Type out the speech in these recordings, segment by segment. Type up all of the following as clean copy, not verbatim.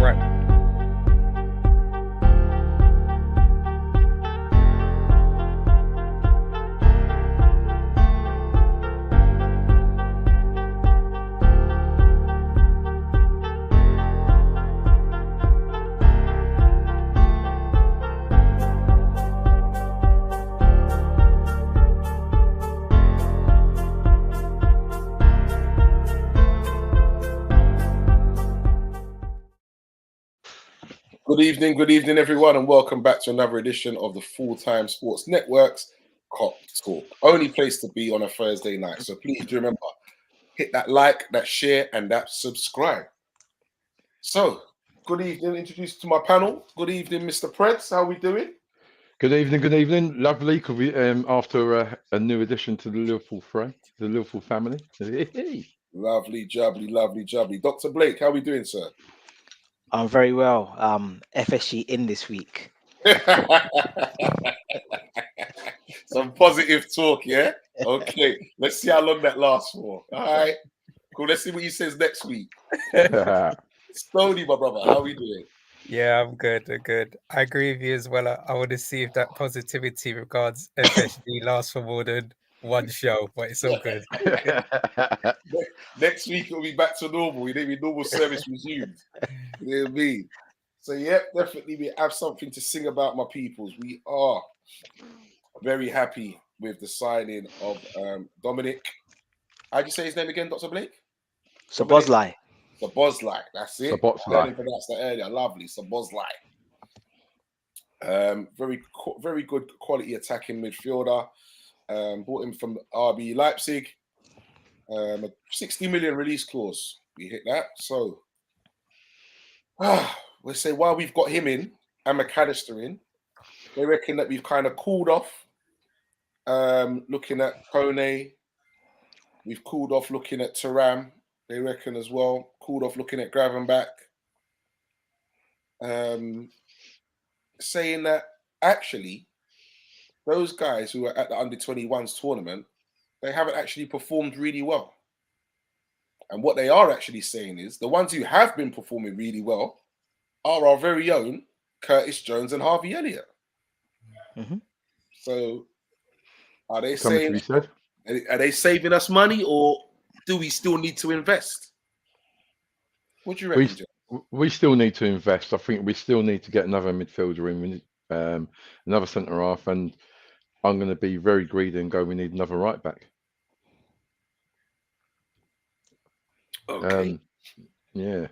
Right. Good evening, everyone, and welcome back to another edition of the Full-Time Sports Network's Cop Talk. Only place to be on a Thursday night. So please do remember, hit that like, that share, and that subscribe. So, good evening. Introduced to my panel. Good evening, Mr. Preds. How are we doing? Good evening, good evening. Lovely. Could we after a new addition to the Liverpool fray, the Liverpool family? Lovely, jubbly. Dr. Blake, how are we doing, sir? I'm very well. FSG in this week. Some positive talk, yeah? Okay, let's see how long that lasts for. All right, cool. Let's see what he says next week. Stoney, my brother, how are we doing? Yeah, I'm good. I agree with you as well. I want to see if that positivity regards FSG lasts for more than one show, but it's all good. Next week it'll be back to normal. You know, normal service resumed. You know what I mean? So yeah, definitely we have something to sing about, my peoples. We are very happy with the signing of Dominic. How'd you say his name again, Dr. Blake? Szoboszlai. Szoboszlai, that's it. Szoboszlai. I didn't pronounce that earlier. Lovely, Szoboszlai. Very good quality attacking midfielder. Bought him from RB Leipzig. A 60 million release clause. We hit that. So we'll say while we've got him in and McAllister in, they reckon that we've kind of cooled off looking at Kone. We've cooled off looking at Thuram. They reckon as well. Cooled off looking at Gravenbach. Saying that actually those guys who are at the under-21s tournament, they haven't actually performed really well. And what they are actually saying is the ones who have been performing really well are our very own Curtis Jones and Harvey Elliott. Mm-hmm. So are they Something saying, to be said? are they saving us money, or do we still need to invest? What do you reckon, Joe? We still need to invest. I think we still need to get another midfielder in. We need another centre half, and I'm going to be very greedy and go. We need another right back. Okay. Yeah.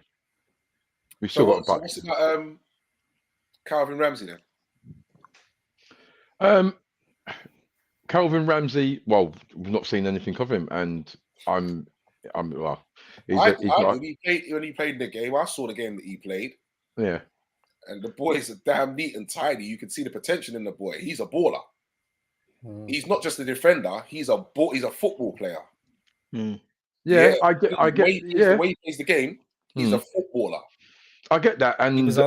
We've still got a buck. What's about Calvin Ramsey then? Calvin Ramsey. Well, we've not seen anything of him, and I'm well. When he played in the game, I saw the game that he played. Yeah. And the boys are damn neat and tidy. You can see the potential in the boy. He's a baller. He's not just a defender. He's a football player. Yeah, I get. The way he plays the game, he's a footballer. I get that, and There's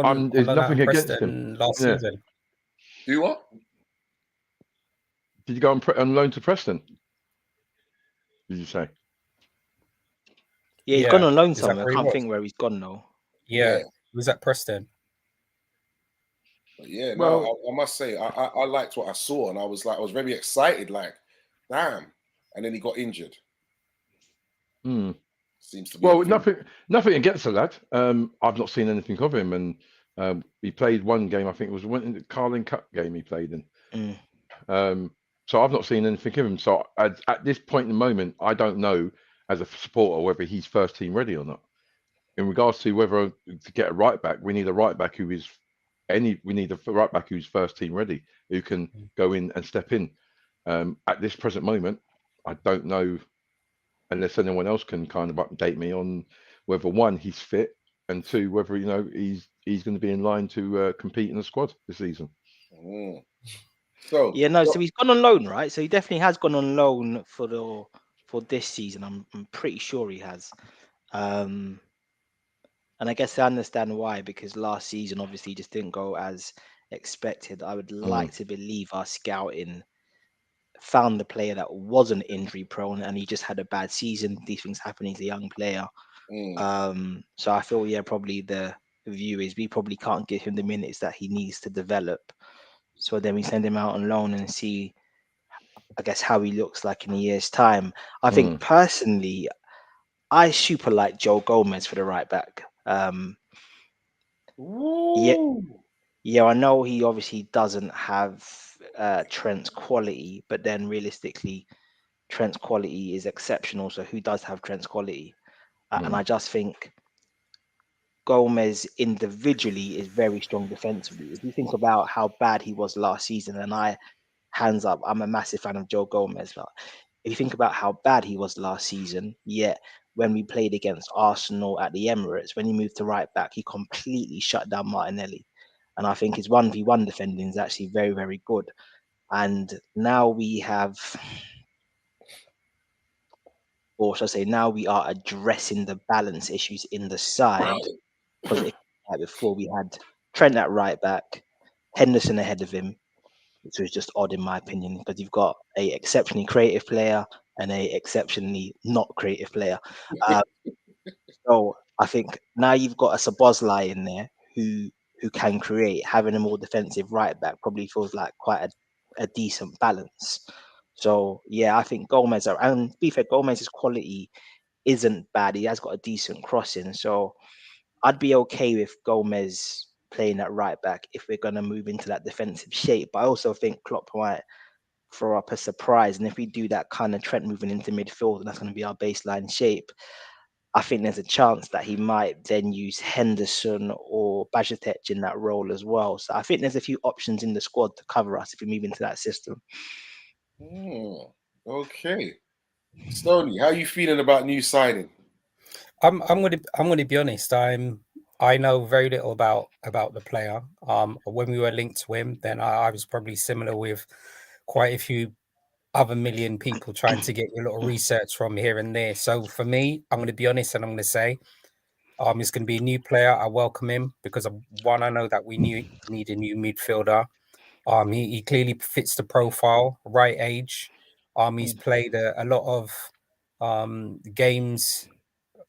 nothing against Preston him. last season. Do what? Did you go on loan to Preston? Did you say? Yeah, he's gone on loan Is that somewhere. where I he can't was? think where he's gone though. Yeah. He was at Preston. But yeah, Well, I must say, I liked what I saw, and I was very excited. Like, damn! And then he got injured. Seems to be nothing against the lad. I've not seen anything of him, and he played one game. I think it was the Carling Cup game he played in. So I've not seen anything of him. So at this point in the moment, I don't know as a supporter whether he's first team ready or not. In regards to whether to get a right back, we need a right back who is we need a right back who's first team ready, who can go in and step in. At this present moment, I don't know, unless anyone else can kind of update me on whether one, he's fit, and two, whether he's going to be in line to compete in the squad this season. So he's gone on loan, right? So he definitely has gone on loan for this season. I'm pretty sure he has. And I guess I understand why, because last season obviously just didn't go as expected. I would like to believe our scouting found the player that wasn't injury prone, and he just had a bad season. These things happen. He's a young player. So I feel, probably the view is we probably can't give him the minutes that he needs to develop. So then we send him out on loan and see, I guess, how he looks like in a year's time. I think personally, I super like Joe Gomez for the right back. Yeah, I know he obviously doesn't have Trent's quality, but then realistically, Trent's quality is exceptional. So who does have Trent's quality? And I just think Gomez individually is very strong defensively. If you think about how bad he was last season, and hands up, I'm a massive fan of Joe Gomez. Like, if you think about how bad he was last season, yet when we played against Arsenal at the Emirates, when he moved to right back, he completely shut down Martinelli. And I think his 1v1 defending is actually very, very good. And now we have, or should I say, now we are addressing the balance issues in the side. Because like before, we had Trent at right back, Henderson ahead of him, which was just odd in my opinion, because you've got a exceptionally creative player and a exceptionally not creative player. So I think now you've got a Szoboszlai in there who can create. Having a more defensive right back probably feels like quite a decent balance. So yeah, I think Gomez, and to be fair, Gomez's quality isn't bad. He has got a decent crossing. So I'd be okay with Gomez playing at right back if we're going to move into that defensive shape. But I also think Klopp might throw up a surprise. And if we do that kind of Trent moving into midfield, and that's going to be our baseline shape, I think there's a chance that he might then use Henderson or Bajcetic in that role as well. So I think there's a few options in the squad to cover us if we move into that system. Okay. Stoney, how are you feeling about new signing? I'm gonna be honest. I know very little about the player. When we were linked to him, then I was probably similar with quite a few other million people trying to get a little research from here and there. So for me, I'm gonna be honest and I'm gonna say, it's gonna be a new player. I welcome him because one, I know that we need a new midfielder. He clearly fits the profile, right age. He's played a lot of games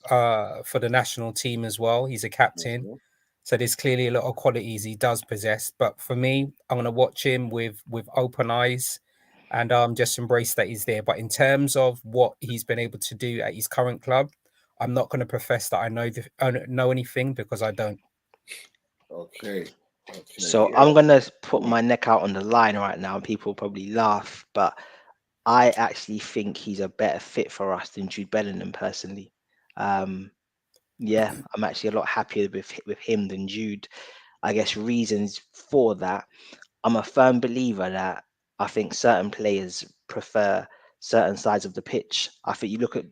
for the national team as well. He's a captain. So there's clearly a lot of qualities he does possess. But for me, I'm going to watch him with open eyes and just embrace that he's there. But in terms of what he's been able to do at his current club, I'm not going to profess that I know anything because I don't. Okay. So yeah. I'm going to put my neck out on the line right now. People probably laugh, but I actually think he's a better fit for us than Jude Bellingham personally. Yeah, I'm actually a lot happier with him than Jude. I guess reasons for that. I'm a firm believer that I think certain players prefer certain sides of the pitch. I think you look at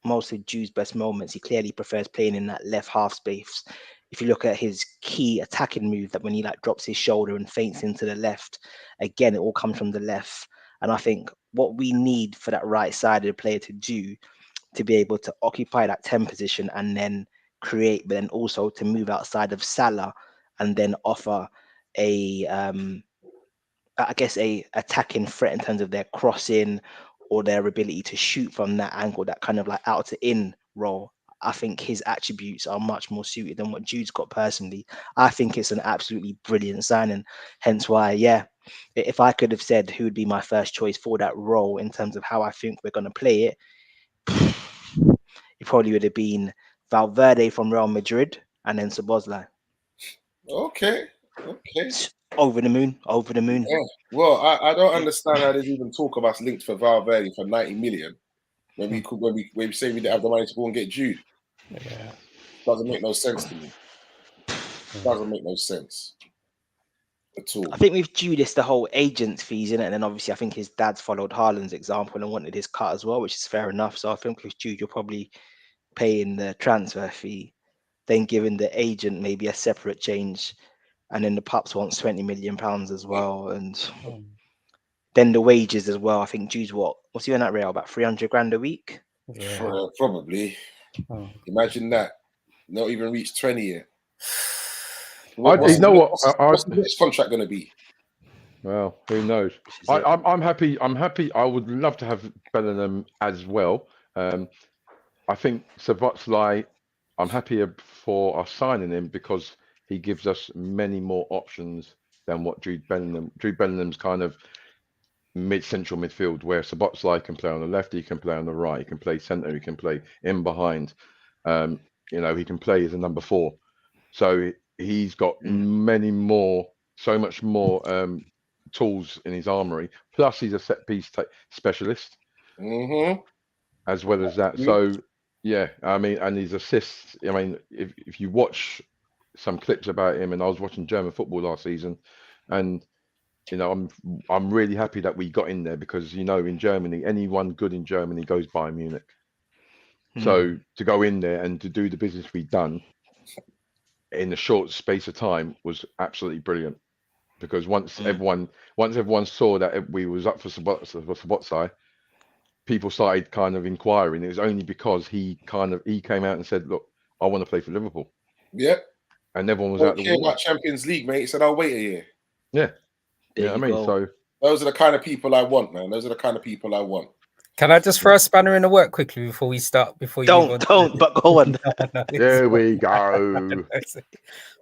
most of Jude's best moments, he clearly prefers playing in that left half space. If you look at his key attacking move, that when he like drops his shoulder and feints into the left, again, it all comes from the left. And I think what we need for that right-sided player to do to be able to occupy that 10 position and then create, but then also to move outside of Salah and then offer I guess a attacking threat in terms of their crossing or their ability to shoot from that angle, that kind of like out to in role. I think his attributes are much more suited than what Jude's got personally. I think it's an absolutely brilliant signing. Hence why, yeah, if I could have said who would be my first choice for that role in terms of how I think we're going to play it, it probably would have been Valverde from Real Madrid and then Szoboszlai. Okay. Over the moon. Yeah. Well, I don't understand how there's even talk of us linked for Valverde for 90 million when we say we didn't have the money to go and get Jude. Yeah. Doesn't make no sense to me. Doesn't make no sense at all. I think with Jude, it's the whole agent fees in it, and then obviously I think his dad's followed Haaland's example and wanted his cut as well, which is fair enough. So I think with Jude, you're probably paying the transfer fee, then giving the agent maybe a separate change, and then the pups wants £20 million as well, and then the wages as well. I think Jude's what's he on that Real, about 300 grand a week? Yeah. Probably. Imagine that. Not even reached 20 yet. You know what? What's the next contract going to be? Well, who knows? I'm happy. I would love to have Bellingham as well. I think Szoboszlai, I'm happier for us signing him because he gives us many more options than what Jude Bellingham's kind of central midfield, where Szoboszlai can play on the left, he can play on the right, he can play centre, he can play in behind. He can play as a number 4. So he's got so much more tools in his armory. Plus, he's a set piece specialist, as well as that. So yeah, I mean, and his assists. I mean, if you watch some clips about him, and I was watching German football last season, and I'm really happy that we got in there, because in Germany, anyone good in Germany goes Bayern Munich. So to go in there and to do the business we've done in a short space of time was absolutely brilliant. Because once everyone saw that we was up for Szoboszlai, people started kind of inquiring. It was only because he came out and said, "Look, I want to play for Liverpool." Yeah. And everyone was Don't out the care water. about Champions League, mate. He said, "I'll wait a year." Yeah. There you go. So those are the kind of people I want, man. Those are the kind of people I want. Can I just throw a spanner in the work quickly before we start? Before you don't, but go on. There we go.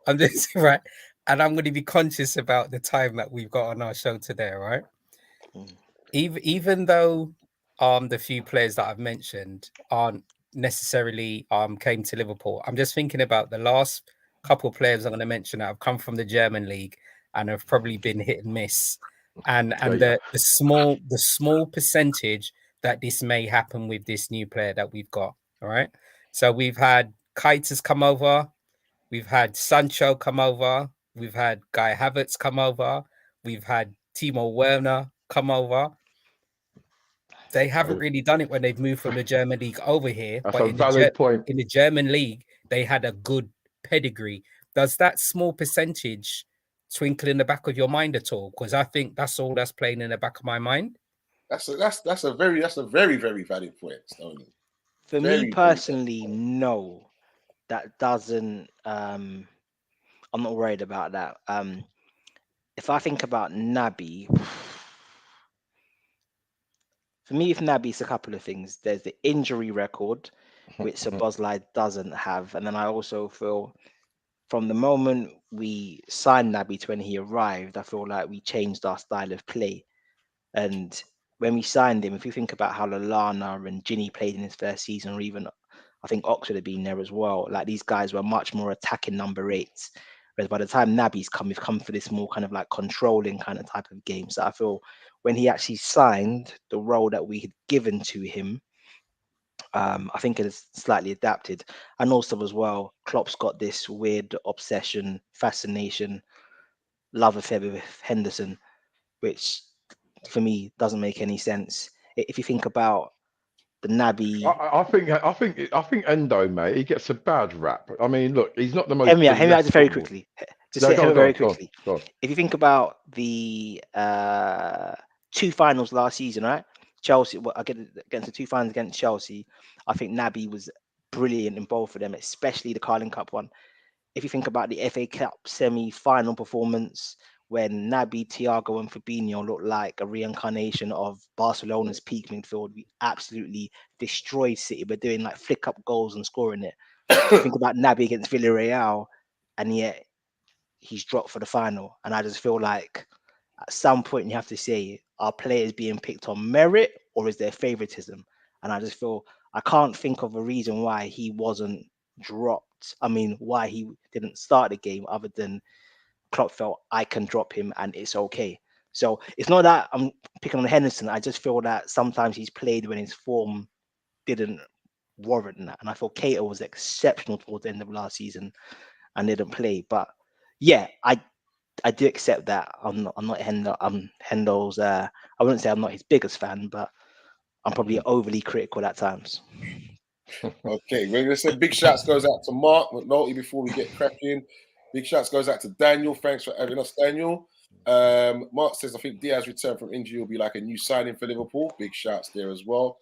I'm just right, and I'm going to be conscious about the time that we've got on our show today. Right, even though the few players that I've mentioned aren't necessarily came to Liverpool, I'm just thinking about the last couple of players I'm going to mention that have come from the German league and have probably been hit and miss, and the small percentage that this may happen with this new player that we've got. All right. So we've had Keita's come over, we've had Sancho come over, we've had Guy Havertz come over, we've had Timo Werner come over. They haven't really done it when they've moved from the German league over here. That's but a valid point. In the German league, they had a good pedigree. Does that small percentage twinkle in the back of your mind at all? Because I think that's all that's playing in the back of my mind. That's a very very valid point, Stoney. For me personally, no, that doesn't. I'm not worried about that. If I think about Naby, for me, if Naby, it's a couple of things. There's the injury record, which Szoboszlai doesn't have, and then I also feel from the moment we signed Naby to when he arrived, I feel like we changed our style of play. And when we signed him, if you think about how Lallana and Ginny played in his first season, or even I think Oxford had been there as well, like these guys were much more attacking number 8s. Whereas by the time Naby's come, we've come for this more kind of like controlling kind of type of game. So I feel when he actually signed, the role that we had given to him, I think it is slightly adapted. And also as well, Klopp's got this weird obsession, fascination, love affair with Henderson, which for me doesn't make any sense. If you think about the Naby, I think Endo, mate, he gets a bad rap. I mean, look, he's not the most. Hear me out just very quickly. Go on. If you think about the 2 finals last season, right? Chelsea, against the 2 finals against Chelsea, I think Naby was brilliant in both of them, especially the Carling Cup one. If you think about the FA Cup semi-final performance, when Naby, Thiago, and Fabinho looked like a reincarnation of Barcelona's peak midfield, we absolutely destroyed City. We're doing like flick-up goals and scoring it. Think about Naby against Villarreal, and yet he's dropped for the final. And I just feel like at some point you have to say, are players being picked on merit or is there favoritism? And I just feel I can't think of a reason why he wasn't dropped. I mean, why he didn't start the game other than Klopp felt I can drop him and it's okay. So it's not that I'm picking on Henderson. I just feel that sometimes he's played when his form didn't warrant that. And I thought Keita was exceptional towards the end of last season and didn't play. But yeah, I do accept that. I'm not Hendo's. I wouldn't say I'm not his biggest fan, but I'm probably overly critical at times. Okay, we're gonna say big shouts goes out to Mark McNulty before we get cracking. Big shouts goes out to Daniel. Thanks for having us, Daniel. Mark says I think Diaz return from injury will be like a new signing for Liverpool. Big shouts there as well.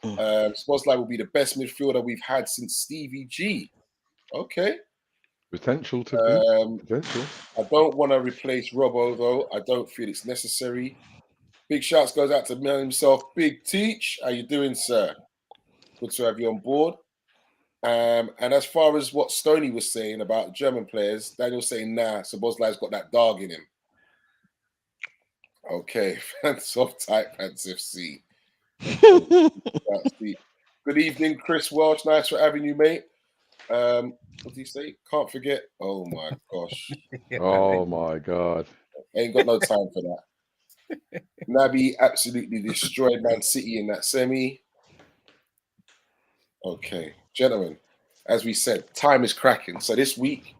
Szoboszlai will be the best midfielder we've had since Stevie G. Okay. Potential to be. Potential. I don't want to replace Robbo though. I don't feel it's necessary. Big shouts goes out to Mel himself. Big Teach. How you doing, sir? Good to have you on board. And as far as what Stoney was saying about German players, Daniel's saying, nah, Szoboszlai's got that dog in him. Okay, fans of Type Pants FC. Good evening, Chris Welsh. Nice for having you, mate. What did he say? Can't forget. Oh my gosh. Oh my God. Ain't got no time for that. Naby absolutely destroyed Man City in that semi. Okay, gentlemen, as we said, time is cracking. So this week,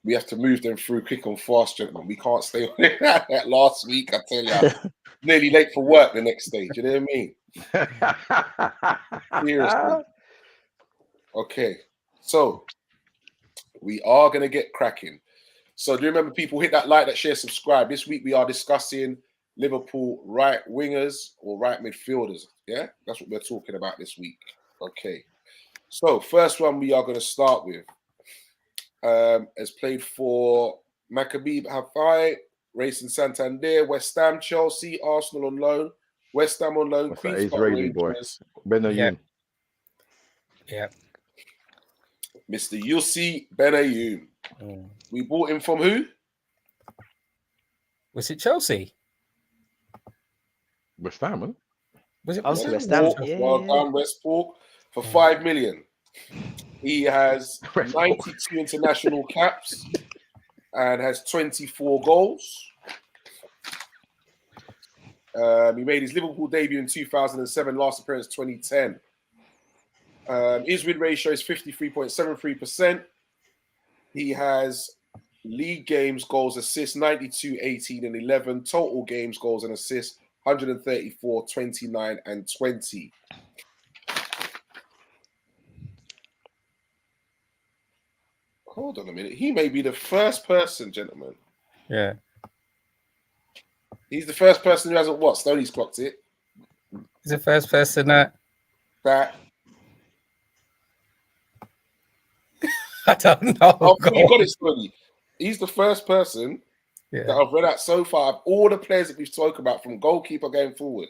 we have to move them through quick and fast, gentlemen. We can't stay on it that last week. I tell you, nearly late for work the next day. Do you know what I mean? Seriously. Okay, so we are going to get cracking. So do you remember, people, hit that like, that share, subscribe. This week we are discussing Liverpool right wingers or right midfielders. Yeah, that's what we're talking about this week. Okay, so first one we are going to start with has played for Maccabi Haifa, Racing Santander, West Ham, Chelsea, Arsenal on loan, West Ham on loan, What's that Queen's Park Israeli boy? Rangers. Benayoun. Yeah. Mr. Yussi Benayoun. We bought him from who? Was it Chelsea? West Ham, wasn't Was it Obviously West West Ham. Ham? Yeah, Well done, West Pork, for 5 million. He has West 92 international caps and has 24 goals. He made his Liverpool debut in 2007, last appearance 2010. His win ratio is 53.73%. He has league games, goals, assists, 92, 18, and 11. Total games, goals, and assists, 134, 29, and 20. Hold on a minute. He may be the first person, gentlemen. Yeah. He's the first person who hasn't what? Stoney's clocked it. He's the first person that I don't know. Oh, you got it, Stoney. He's the first person that I've read out so far of all the players that we've spoken about from goalkeeper going forward.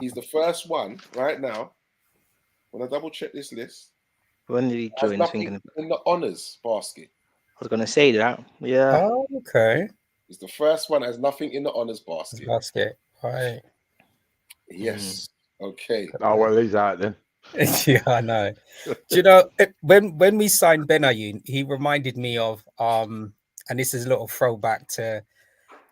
He's the first one right now. When I double check this list, when did he join? Thinking in the honours basket. I was going to say that. Yeah. Oh, okay. He's the first one that has nothing in the honours basket. Right. Yes. Okay. Oh, well, he's out then. Yeah, I know. Do you know, when we signed Benayoun, he reminded me of and this is a little throwback to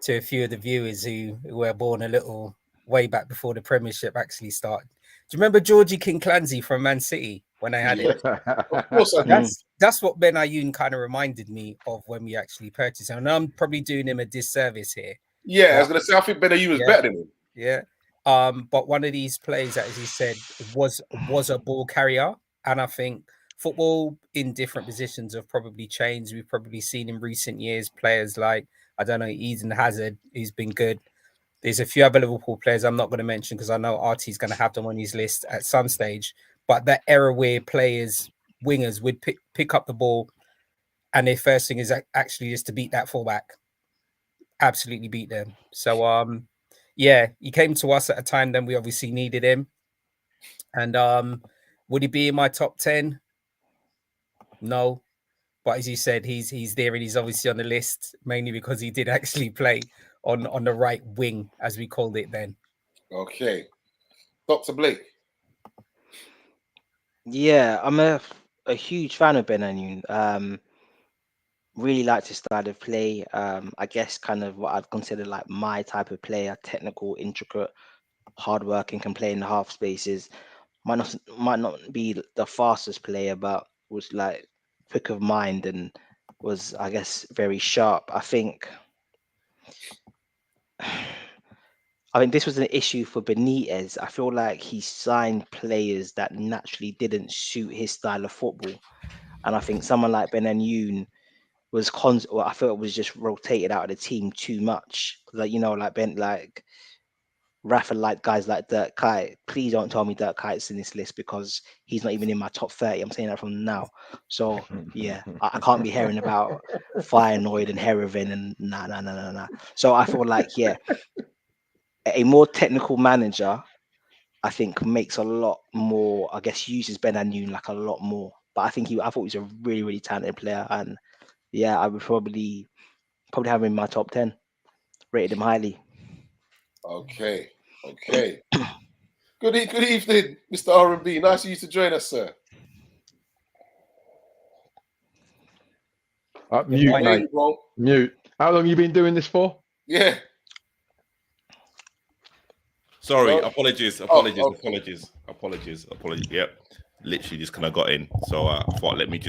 a few of the viewers who were born a little way back before the Premiership actually started. Do you remember Georgie King-Clancy from Man City when they had it? Of course I do. That's what Benayoun kind of reminded me of when we actually purchased him. And I'm probably doing him a disservice here. Yeah, I was going to say, I think Benayoun was better than him. Yeah. But one of these players, as he said, was a ball carrier. And I think football in different positions have probably changed. We've probably seen in recent years players like, I don't know, Eden Hazard, who's been good. There's a few other Liverpool players I'm not going to mention because I know Artie's going to have them on his list at some stage. But that era where players, wingers, would pick up the ball and their first thing is actually just to beat that fullback. Absolutely beat them. So, yeah, he came to us at a time then we obviously needed him. And would he be in my top 10? No. But as you said, he's there and he's obviously on the list mainly because he did actually play on the right wing, as we called it then. Okay. Dr. Blake. Yeah, I'm a huge fan of Benayoun. Really like his style of play. I guess kind of what I'd consider like my type of player, technical, intricate, hardworking, can play in the half spaces. Might not be the fastest player, but was like quick of mind and was, I guess, very sharp. I think this was an issue for Benitez. I feel like he signed players that naturally didn't suit his style of football, and I think someone like Benayoun was I felt it was just rotated out of the team too much. Like, you know, like Rafa, like guys like Dirk Kuyt. Please don't tell me Dirk Kuyt's in this list because he's not even in my top 30. I'm saying that from now. So yeah, I can't be hearing about Feyenoord and Heerenveen and nah. So I feel like, yeah, a more technical manager, I think, makes a lot more, I guess, uses Benayoun like a lot more. But I thought he was a really, really talented player, and yeah, I would probably have him in my top 10. Rated him highly. Okay. Good evening, Mr. R&B. Nice of you to join us, sir. Mute, Fine. mate. Mute. How long you been doing this for? Yeah. Sorry, No. apologies. Okay. Yep, literally just kind of got in, so I thought let me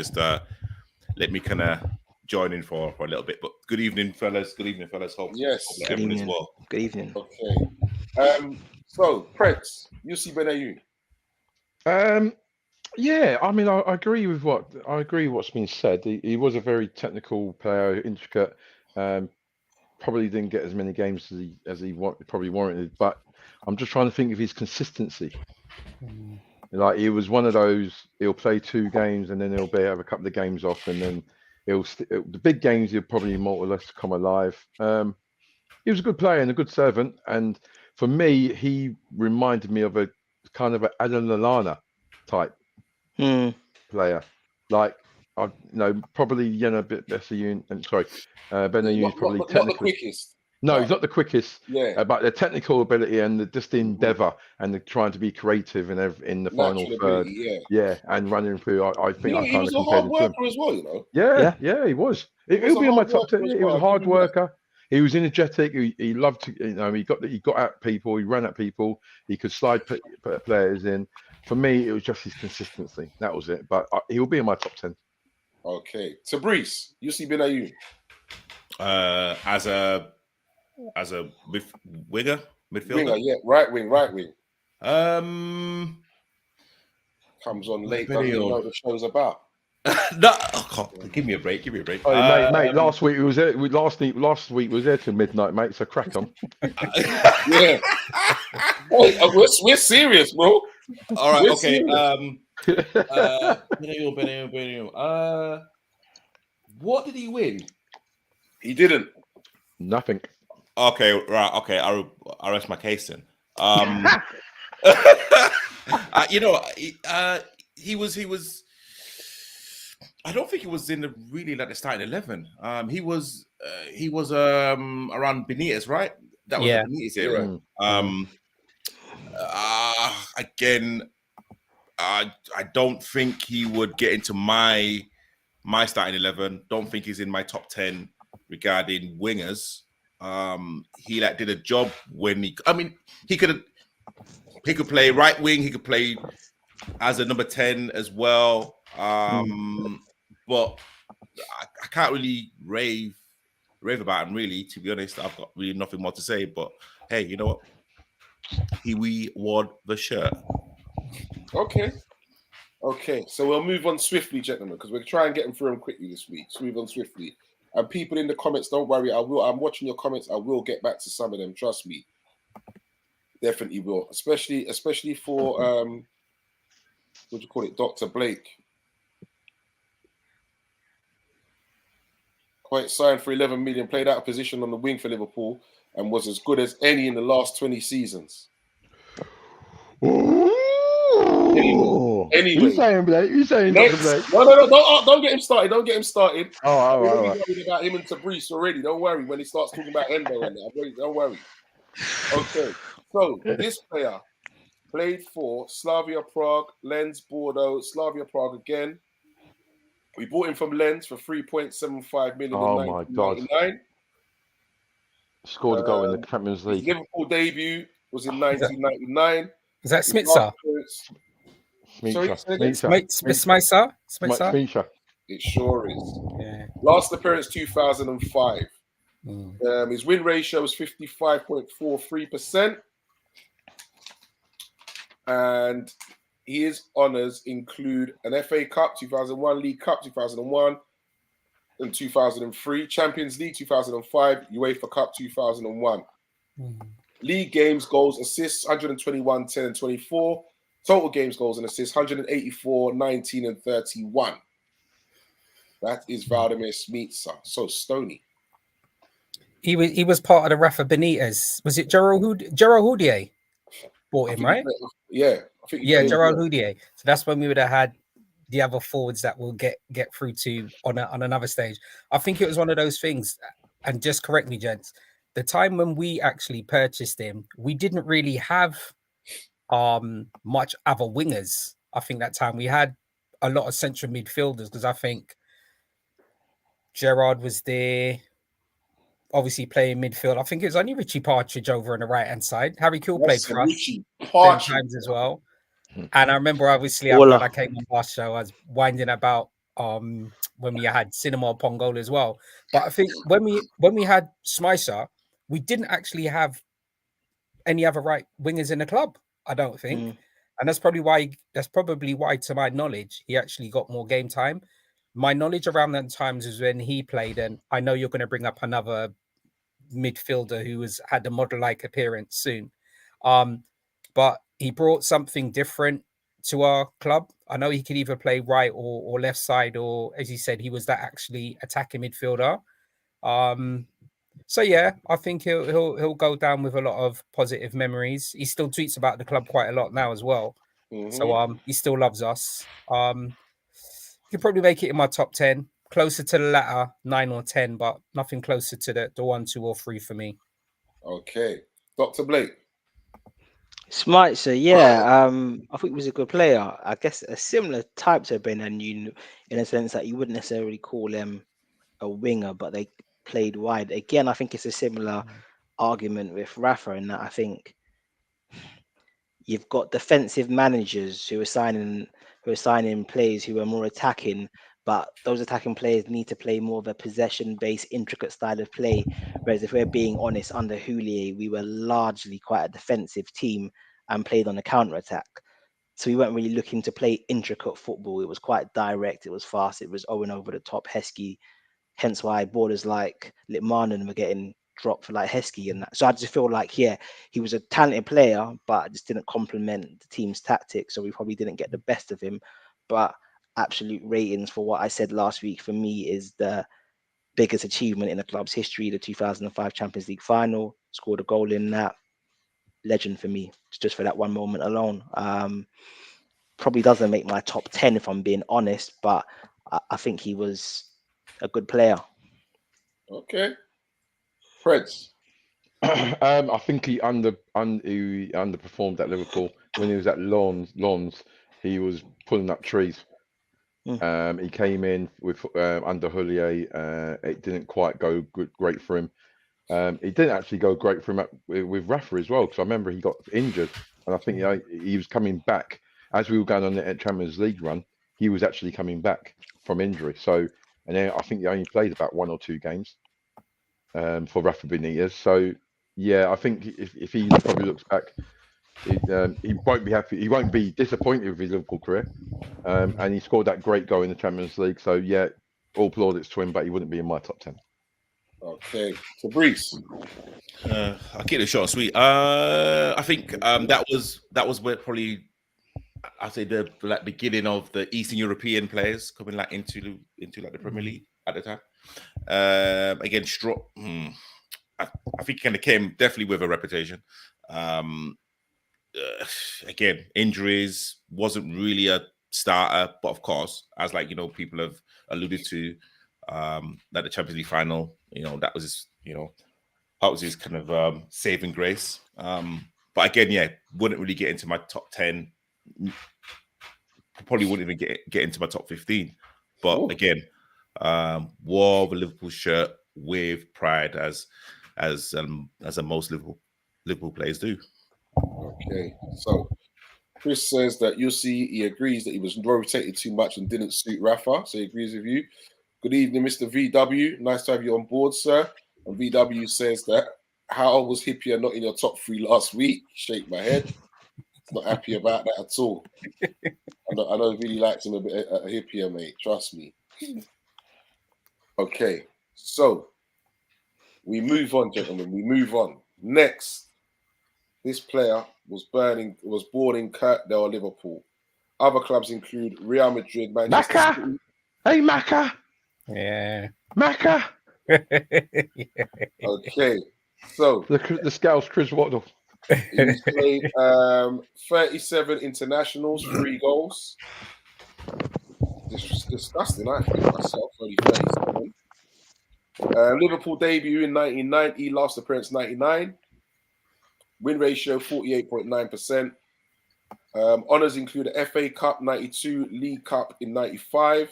kind of join in for a little bit. But good evening, fellas. Hope Yes. Good everyone evening. is well. Good evening. Okay. So Prince, Yussi Benayoun. Yeah, I mean, I agree with what's been said. He was a very technical player, intricate. Probably didn't get as many games as he probably warranted. But I'm just trying to think of his consistency. Like, he was one of those. He'll play 2 games and then he'll have a couple of games off, and then the big games he'll probably more or less come alive. He was a good player and a good servant, and for me, he reminded me of a kind of an Adam Lallana type player. Like, probably a bit better. And sorry, Benayoun's probably not the technically. quickest. No, he's not the quickest. Yeah. But the technical ability and the endeavour and the trying to be creative in the final Natural third. ability, And running through. I think I he kind was of a hard compared him to him. worker as well, you know. Yeah, he was. He'll be on my top 10. He was a hard worker. He was energetic. He loved to, he got at people. He ran at people. He could slide players in. For me, it was just his consistency. That was it. But he'll be in my top 10. Okay. Tabrice, Yussi Benayoun. As a winger, midfielder. Winger, yeah, right wing. Comes on late, doesn't even know what the show's about. No, give me a break. Oh, mate. Last week we was there. Last week was there till midnight, mate. So crack on. Yeah. We're serious, bro. All right. We're Okay. serious. Benayoun. What did he win? He didn't. Nothing. Okay. Right. Okay. I'll rest my case then. He was. I don't think he was in the starting 11. He was around Benitez, right? That was the Benitez era. Again, I don't think he would get into my starting 11. Don't think he's in my top 10 regarding wingers. He did a job when he could play right wing. He could play as a number 10 as well. But I can't really rave about him, really, to be honest. I've got really nothing more to say, but hey, you know what? We won the shirt. Okay, so we'll move on swiftly, gentlemen, because we'll try and get them through them quickly this week. So move on swiftly. And people in the comments, don't worry, I'm watching your comments. I will get back to some of them, trust me. Definitely will. Especially for what do you call it, Dr. Blake. Quite signed for 11 million, played out of position on the wing for Liverpool, and was as good as any in the last 20 seasons. Anyway, you saying, Blake? You saying, Dr. Blake? No, don't get him started. Don't get him started. All right. Worried about him and Tabrice already. Don't worry when he starts talking about Endo and that. Don't worry. Okay, so this player played for Slavia Prague, Lens, Bordeaux, Slavia Prague again. We bought him from Lens for 3.75 million in 1999. Scored a goal in the Champions League. His Liverpool debut was in 1999. Is that Smitsa? Smitsa. It sure is. Yeah. Last appearance 2005. His win ratio was 55.43%. And his honours include an FA Cup 2001, League Cup 2001 and 2003, Champions League 2005, UEFA Cup 2001. League games, goals, assists 121, 10 and 24. Total games, goals and assists 184, 19 and 31. That is Vladimir Smitsa. So Stony. He was part of the Rafa Benitez. Was it Gerald Houllier bought him, right? Yeah. Gerald Houllier. So that's when we would have had the other forwards that we'll get through to on another stage. I think it was one of those things, and just correct me, gents. The time when we actually purchased him, we didn't really have much other wingers. I think that time we had a lot of central midfielders, because I think Gerard was there, obviously playing midfield. I think it was only Richie Partridge over on the right hand side. Harry Kill played for us Richie them Partridge. times as well. And I remember, obviously, Voila. when I came on last show, I was winding about when we had Cinema Pongola as well. But I think when we had Smicer, we didn't actually have any other right wingers in the club, I don't think. And that's probably why, to my knowledge, he actually got more game time. My knowledge around that times is when he played, and I know you're going to bring up another midfielder who had a model-like appearance soon. But he brought something different to our club. I know he could either play right or left side, or, as he said, he was that actually attacking midfielder. So yeah, I think he'll go down with a lot of positive memories. He still tweets about the club quite a lot now as well. So he still loves us. He could probably make it in my top 10, closer to the latter 9 or 10, but nothing closer to the 1, 2, or 3 for me. Okay, Dr. Blake. Smicer, yeah, I think he was a good player. I guess a similar type to Ben and you, in a sense that you wouldn't necessarily call them a winger, but they played wide. Again, I think it's a similar argument with Rafa, in that I think you've got defensive managers who are signing players who are more attacking, but those attacking players need to play more of a possession-based, intricate style of play. Whereas if we're being honest, under Houllier, we were largely quite a defensive team and played on the counter-attack. So we weren't really looking to play intricate football. It was quite direct, it was fast, it was Owen over the top, Heskey. Hence why borders like Litmanen were getting dropped for like Heskey and that. So I just feel like, yeah, he was a talented player, but just didn't complement the team's tactics. So we probably didn't get the best of him. But absolute ratings for what I said last week for me is the biggest achievement in the club's history, the 2005 Champions League final. Scored a goal in that. Legend for me, just for that one moment alone. Probably doesn't make my top 10 if I'm being honest, but I think he was a good player. Okay. Preds. I think he underperformed at Liverpool when he was at Lons. He was pulling up trees. He came in with under Houllier. It didn't quite go great for him. It didn't actually go great for him with Rafa as well, because I remember he got injured, and I think he was coming back as we were going on the Champions League run. He was actually coming back from injury. So, and then I think he only played about 1 or 2 games for Rafa Benitez. So, yeah, I think if he probably looks back, he won't be happy. He won't be disappointed with his Liverpool career. And he scored that great goal in the Champions League. So, yeah, all plaudits to him, but he wouldn't be in my top 10. Okay, Fabrice. I'll keep it short and sweet. I think that was where probably I'd say the beginning of the Eastern European players coming into the Premier League at the time. Again, I think he kind of came definitely with a reputation. Again, injuries, wasn't really a starter, but of course, as people have alluded to, that the Champions League final, that was his kind of saving grace. But again, yeah, wouldn't really get into my top 10. Probably wouldn't even get into my top 15. But again, wore the Liverpool shirt with pride, as most Liverpool players do. Okay, so Chris says that he agrees that he was rotated too much and didn't suit Rafa, so he agrees with you. Good evening, Mr. VW. Nice to have you on board, sir. And VW says that how was Hippier not in your top 3 last week? Shake my head. Not happy about that at all. I know really likes him a bit at Hippier, mate. Trust me. Okay, so we move on, gentlemen. We move on. Next, this player was born in Kirkdale, Liverpool. Other clubs include Real Madrid, Manchester City. Hey, Macca. Yeah. Macca. Yeah. Okay, so the Scouse Chris Waddle. he's played 37 internationals, 3 goals. disgusting, I think, myself. Only 37. Liverpool debut in 1990, last appearance 99. Win ratio 48.9%. Honours include the FA Cup 92, League Cup in 95.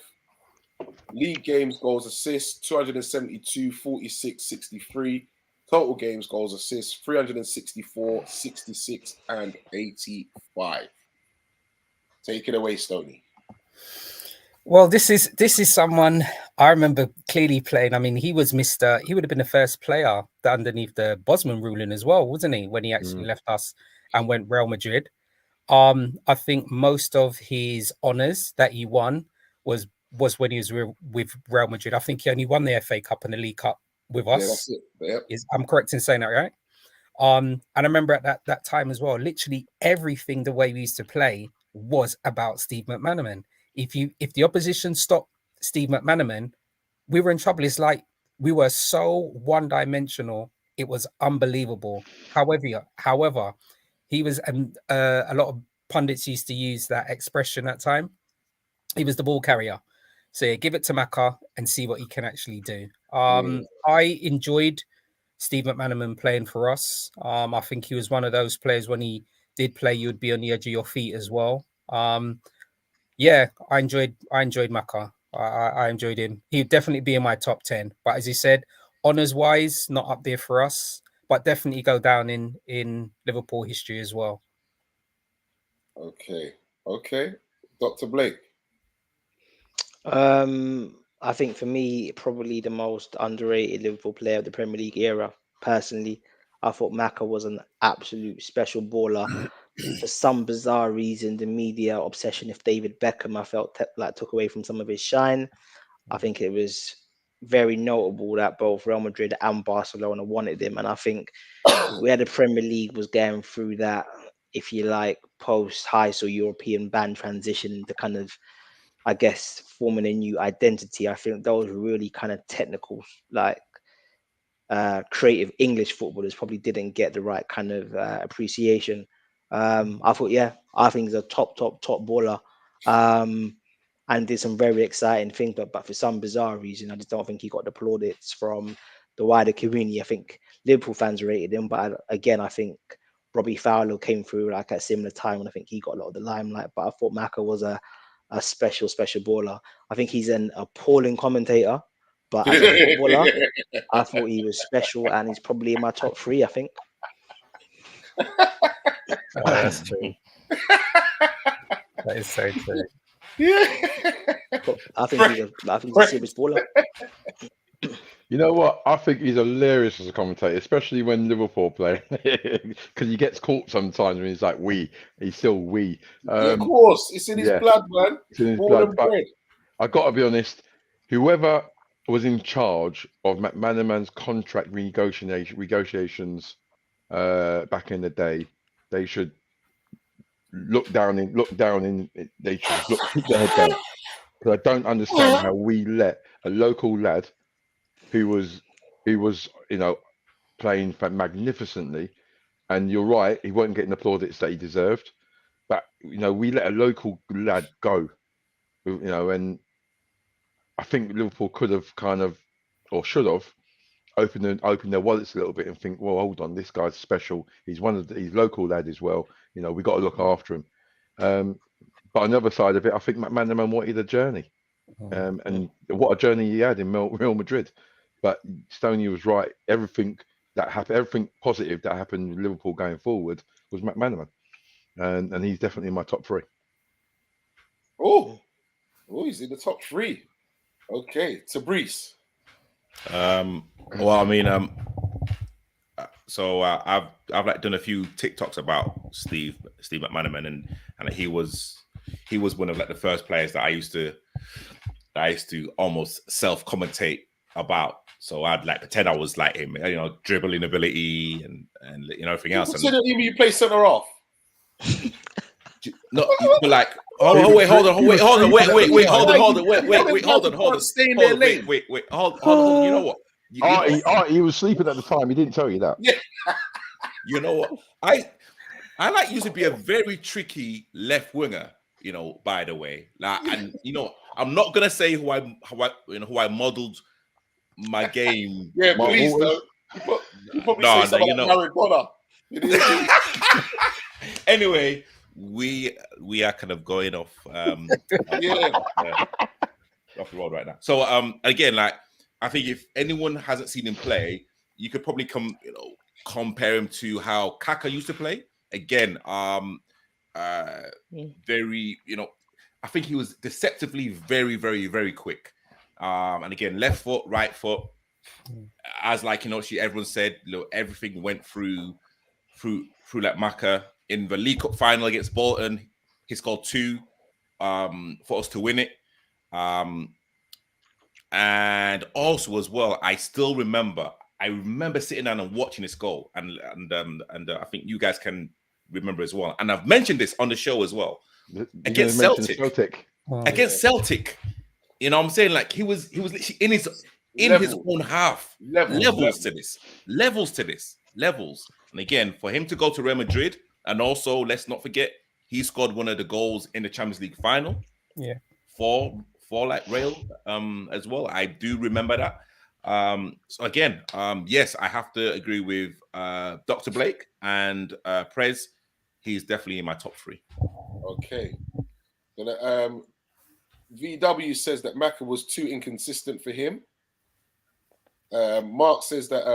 League games, goals, assists 272, 46, 63. Total games, goals, assists 364, 66, and 85. Take it away, Stoney. Well, this is someone I remember clearly playing. I mean, he was Mr. He would have been the first player that underneath the Bosman ruling as well, wasn't he? When he actually left us and went Real Madrid. I think most of his honours that he won was when he was with Real Madrid. I think he only won the FA Cup and the League Cup with us. Yeah, that's it. Yep. I'm correct in saying that, right? And I remember at that time as well, literally everything the way we used to play was about Steve McManaman. If the opposition stopped Steve McManaman, we were in trouble. It's like we were so one-dimensional. It was unbelievable. However, he was, and a lot of pundits used to use that expression at time. He was the ball carrier. So yeah, give it to Maka and see what he can actually do. I enjoyed Steve McManaman playing for us. I think he was one of those players when he did play, you would be on the edge of your feet as well. Yeah, I enjoyed Maka. I enjoyed him. He'd definitely be in my top 10. But as you said, honours wise, not up there for us, but definitely go down in Liverpool history as well. Okay. Dr. Blake. I think for me, probably the most underrated Liverpool player of the Premier League era. Personally, I thought Maka was an absolute special baller. For some bizarre reason, the media obsession with David Beckham, I felt like took away from some of his shine. I think it was very notable that both Real Madrid and Barcelona wanted him, and I think where the Premier League was going through that, if you like, post-Heysel European ban transition, the kind of, I guess, forming a new identity. I think those really kind of technical, like creative English footballers probably didn't get the right kind of appreciation. I think he's a top baller, and did some very exciting things. But for some bizarre reason, I just don't think he got the plaudits from the wider community. I think Liverpool fans rated him, but again, I think Robbie Fowler came through like at a similar time, and I think he got a lot of the limelight. But I thought Maka was a special baller. I think he's an appalling commentator, but as a footballer, I thought he was special, and he's probably in my top 3, I think. Oh, that's true. That is so true. Yeah. I think he's a serious baller. You know what? I think he's hilarious as a commentator, especially when Liverpool play, because he gets caught sometimes when he's like "we." He's still "we." Yeah, of course, it's in his blood, man. It's in his blood. But I got to be honest. Whoever was in charge of McManaman's contract negotiations back in the day, they should look down. They should keep their head down, because I don't understand how we let a local lad who was playing magnificently, and you're right, he wasn't getting the plaudits that he deserved, but we let a local lad go, and I think Liverpool could have or should have opened their wallets a little bit and think, well, hold on, this guy's special. He's he's local lad as well. We got to look after him. But on the other side of it, I think McManaman wanted a journey, and what a journey he had in Real Madrid. But Stoney was right. Everything positive that happened with Liverpool going forward was McManaman, and he's definitely in my top 3. Oh, he's in the top 3. Okay, Tabrice. Well, I mean, so I've like done a few TikToks about Steve McManaman, and he was one of like the first players that I used to almost self-commentate about. So I'd like pretend I was like him, dribbling ability and everything else. Consider you play centre off. No, but like, hold on, wait, hold on. Stay in their lane. Wait, hold on. You know what? He was sleeping at the time. He didn't tell you that. Yeah. You know what? I like used to be a very tricky left winger. by the way, and I'm not gonna say who I modeled my game. Yeah, Mark please Waters. though. You probably say something like Maradona. Anyway, we are kind of going off off the road right now. So again, I think if anyone hasn't seen him play, you could probably compare him to how Kaka used to play. Again, very, I think he was deceptively very, very, very quick. And again, left foot, right foot. As everyone said, everything went through like Maka in the League Cup final against Bolton. He scored 2 for us to win it. And also as well, I remember sitting down and watching this goal, and I think you guys can remember as well. And I've mentioned this on the show as well. Against Celtic. Against Celtic. You know what I'm saying? Like he was literally in his own half. Levels to this. And again, for him to go to Real Madrid, and also let's not forget, he scored one of the goals in the Champions League final. Yeah. For Real as well. I do remember that. So again, yes, I have to agree with Dr. Blake and Prez. He's definitely in my top 3. Okay. VW says that Maka was too inconsistent for him. Mark says that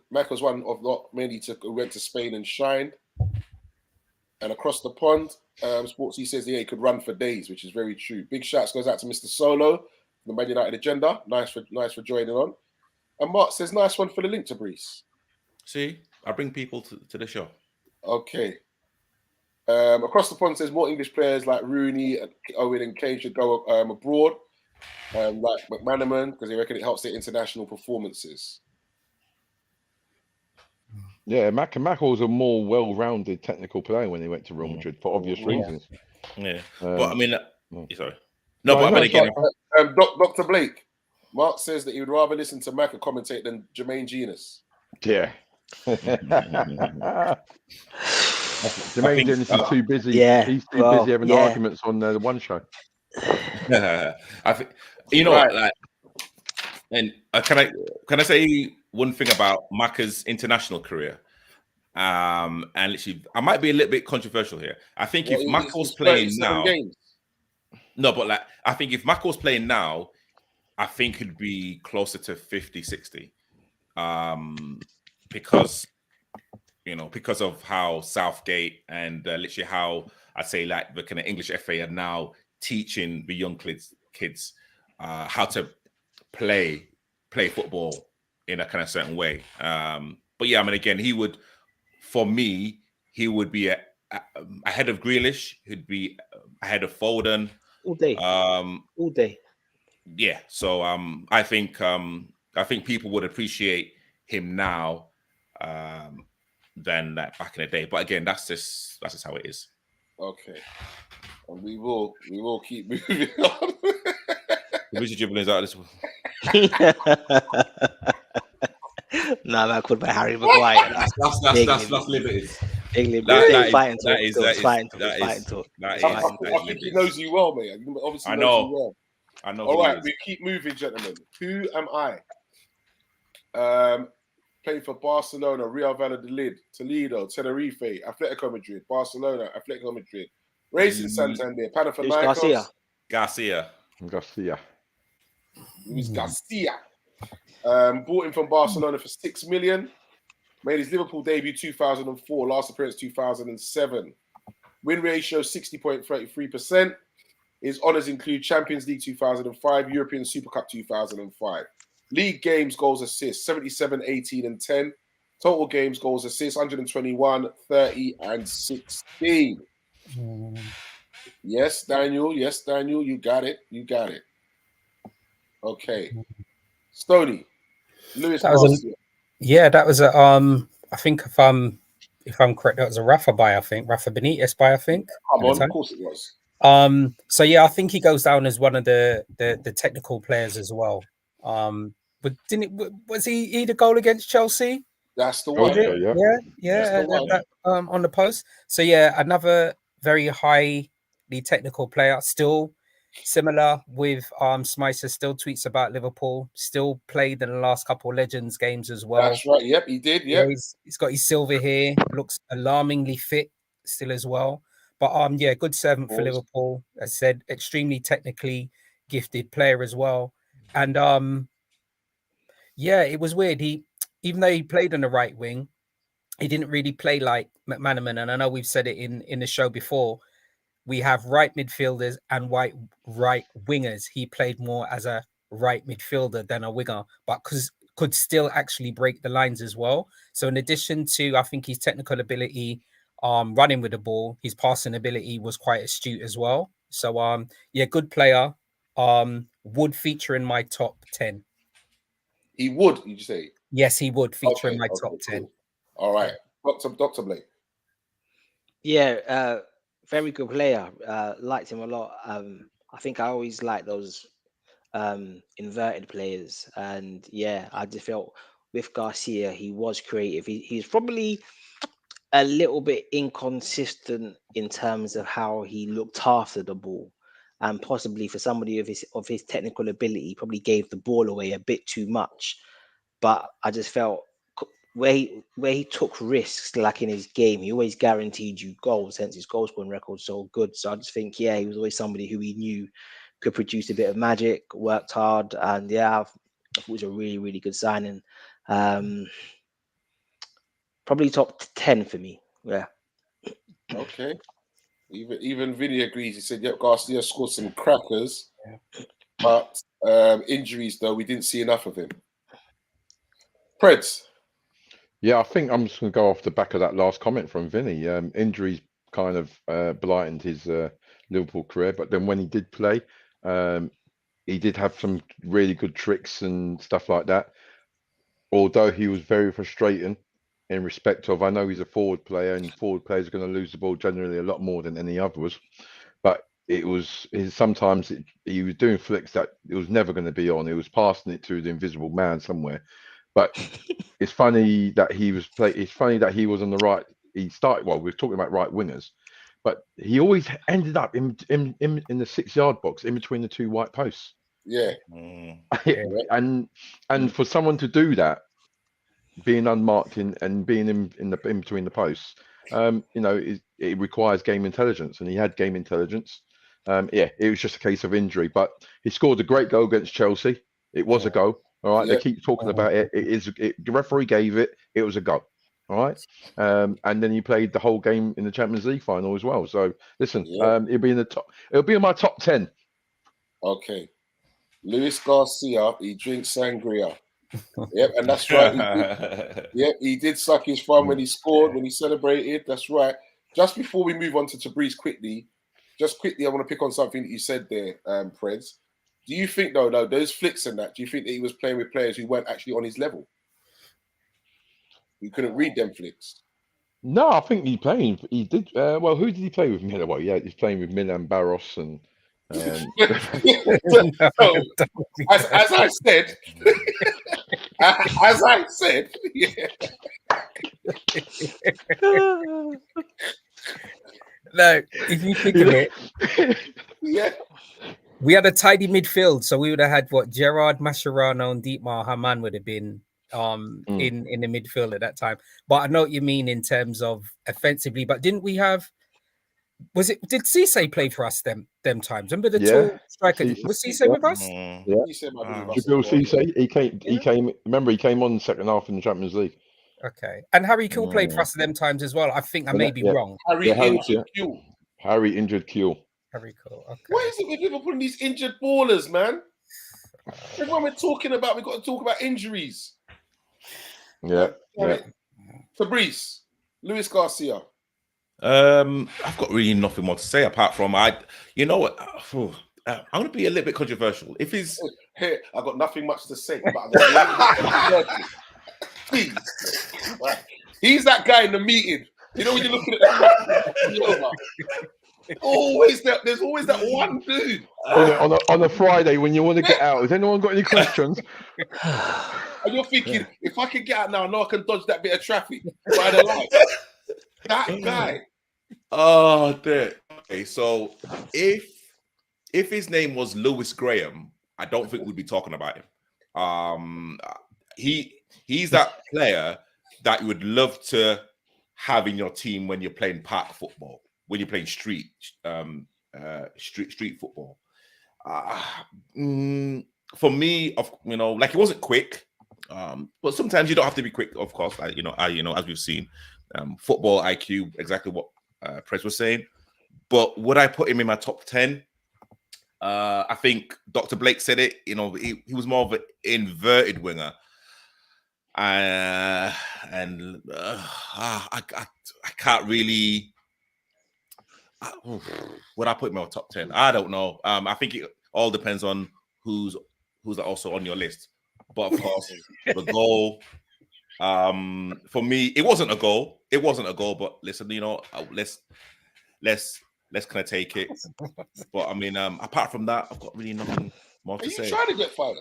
Maka was one of not many who went to Spain and shined. And across the pond, Sportsy says he could run for days, which is very true. Big shouts goes out to Mr. Solo, the Man United agenda. Nice for joining on. And Mark says, nice one for the link to Brees. See, I bring people to the show. Okay. Across the pond says more English players like Rooney, Owen, and Kane should go abroad, like McManaman, because they reckon it helps their international performances. Yeah, Maka was a more well-rounded technical player when he went to Real Madrid for obvious reasons. Yeah, but I mean, sorry. No, but I mean again, Dr. Blake, Mark says that he would rather listen to Maka commentate than Jermaine Genius. Yeah. Jermaine is too busy. Yeah, he's too busy having arguments on the one show. I think and can I say one thing about Maka's international career? And literally, I might be a little bit controversial here. I think if Maka was playing now, I think if Maka was playing now, I think it'd be closer to 50-60, because of how Southgate and literally how I'd say like the kind of English FA are now teaching the young kids how to play football in a kind of certain way. But yeah, I mean, again, for me, he would be ahead of Grealish. He'd be ahead of Foden all day. All day. Yeah. So I think people would appreciate him now than that back in the day. But again, that's just how it is. Okay. And we will keep moving on. The Richard Dribbling is out of this one. No, man, called by Harry Maguire. That's limited. Fighting talk. I think he knows you well, mate. Obviously, I know. You well. I know. All right, we keep moving, gentlemen. Who am I? Playing for Barcelona, Real Valladolid, Toledo, Tenerife, Atletico Madrid, Barcelona, Atletico Madrid, Racing Santander, Panathinaikos. Garcia. Luis Garcia. Bought him from Barcelona for 6 million. Made his Liverpool debut 2004, last appearance 2007. Win ratio 60.33%. His honours include Champions League 2005, European Super Cup 2005. League games, goals, assists, 77, 18, and 10. Total games, goals, assists, 121, 30, and 16. Yes, Daniel, you got it. Okay. Stoney, Lewis Garcia. That was a I think if I'm correct, that was a Rafa buy, I think. Rafa Benitez buy, I think. Come on, of course it was. So yeah, I think he goes down as one of the technical players as well. But was he the goal against Chelsea? That's the one. Yeah. On the post. So yeah, another very high extremely technical player. Still similar with Smicer, still tweets about Liverpool, still played in the last couple of Legends games as well. That's right. Yep, he did. Yeah, Yep. he's got his silver here, looks alarmingly fit still as well. But yeah, good servant for Liverpool. As I said, extremely technically gifted player as well. And yeah, it was weird. Even though he played on the right wing, he didn't really play like McManaman. And I know we've said it in the show before. We have right midfielders and right wingers. He played more as a right midfielder than a winger, but could still actually break the lines as well. So in addition to, I think, his technical ability, running with the ball, his passing ability was quite astute as well. So yeah, good player. Would feature in my top 10. He would, did you say? Yes, he would feature in my top 10. Cool. All right. Dr. Blake. Yeah, very good player. Liked him a lot. I think I always like those inverted players, and yeah, I just felt with Garcia he was creative. He's probably a little bit inconsistent in terms of how he looked after the ball, and possibly for somebody of his technical ability, probably gave the ball away a bit too much. But I just felt where he took risks, like in his game, he always guaranteed you goals, hence his goal scoring record so good. So I just think, yeah, he was always somebody who he knew could produce a bit of magic, worked hard, and yeah, I thought it was a really, really good signing. Probably top 10 for me. Yeah. Okay. Even Vinny agrees. He said, "Yep, Garcia scored some crackers, but injuries though we didn't see enough of him." Preds. Yeah, I think I'm just going to go off the back of that last comment from Vinny. Injuries kind of blighted his Liverpool career, but then when he did play, he did have some really good tricks and stuff like that. Although he was very frustrating in respect of, I know he's a forward player, and forward players are going to lose the ball generally a lot more than any others, but he was doing flicks that it was never going to be on. He was passing it to the invisible man somewhere. But it's funny that It's funny that he was on the right. He started. Well, we're talking about right wingers, but he always ended up in the 6-yard box in between the two white posts. Yeah. And for someone to do that, being unmarked and being in between the posts, it requires game intelligence, and he had game intelligence. Yeah, it was just a case of injury, but he scored a great goal against Chelsea. It was a goal. All right, they keep talking about it. The referee gave it. It was a goal. All right, and then he played the whole game in the Champions League final as well. So listen, it'll be in the top. It'll be in my top 10. Okay, Luis Garcia. He drinks sangria. Yep, and that's right. He did suck his thumb when he scored, when he celebrated. That's right. Just before we move on to Tabriz quickly, I want to pick on something that you said there, Preds. Do you think, though, those flicks and that, do you think that he was playing with players who weren't actually on his level? We couldn't read them flicks. No, I think he did. Well, who did he play with? Well, yeah, he's playing with Milan Barros and. As I said, yeah. No, if you think of it, yeah, we had a tidy midfield, so we would have had what Gerard, Mascherano, and Dietmar Hamann would have been in the midfield at that time. But I know what you mean in terms of offensively. But didn't we have? Did Cisse play for us them times? Remember the tall striker? Was Cisse with us? Yeah. Jabril Cisse. He came. Remember, he came on the second half in the Champions League. Okay, and Harry Kuehl played for us them times as well. I think I may be wrong. Harry injured Kuehl. Harry injured Kuehl. Very cool. Okay. What is it with Liverpool and these injured ballers, man? When we're talking about, we've got to talk about injuries. Yeah. Fabrice, Luis Garcia. I've got really nothing more to say apart from you know what? I'm going to be a little bit controversial. If he's here, I've got nothing much to say. But please, he's that guy in the meeting. You know when you're looking at there's always that one dude on a Friday when you want to get out. Has anyone got any questions? And you're thinking, if I can get out now, I know I can dodge that bit of traffic by the light. That guy. Oh, dear. Okay, so if his name was Lewis Graham, I don't think we'd be talking about him. He's that player that you would love to have in your team when you're playing park football, when you're playing street football. For me, like, he wasn't quick, but sometimes you don't have to be quick, of course. As we've seen, football IQ, exactly what Prez was saying. But would I put him in my top 10? I think Dr. Blake said it. He was more of an inverted winger, I can't really. Would I put him in my top 10? I don't know. I think it all depends on who's also on your list. But of course, the goal. For me, it wasn't a goal. It wasn't a goal. But listen, let's kind of take it. But I mean, apart from that, I've got really nothing more to say. Are you trying to get fired?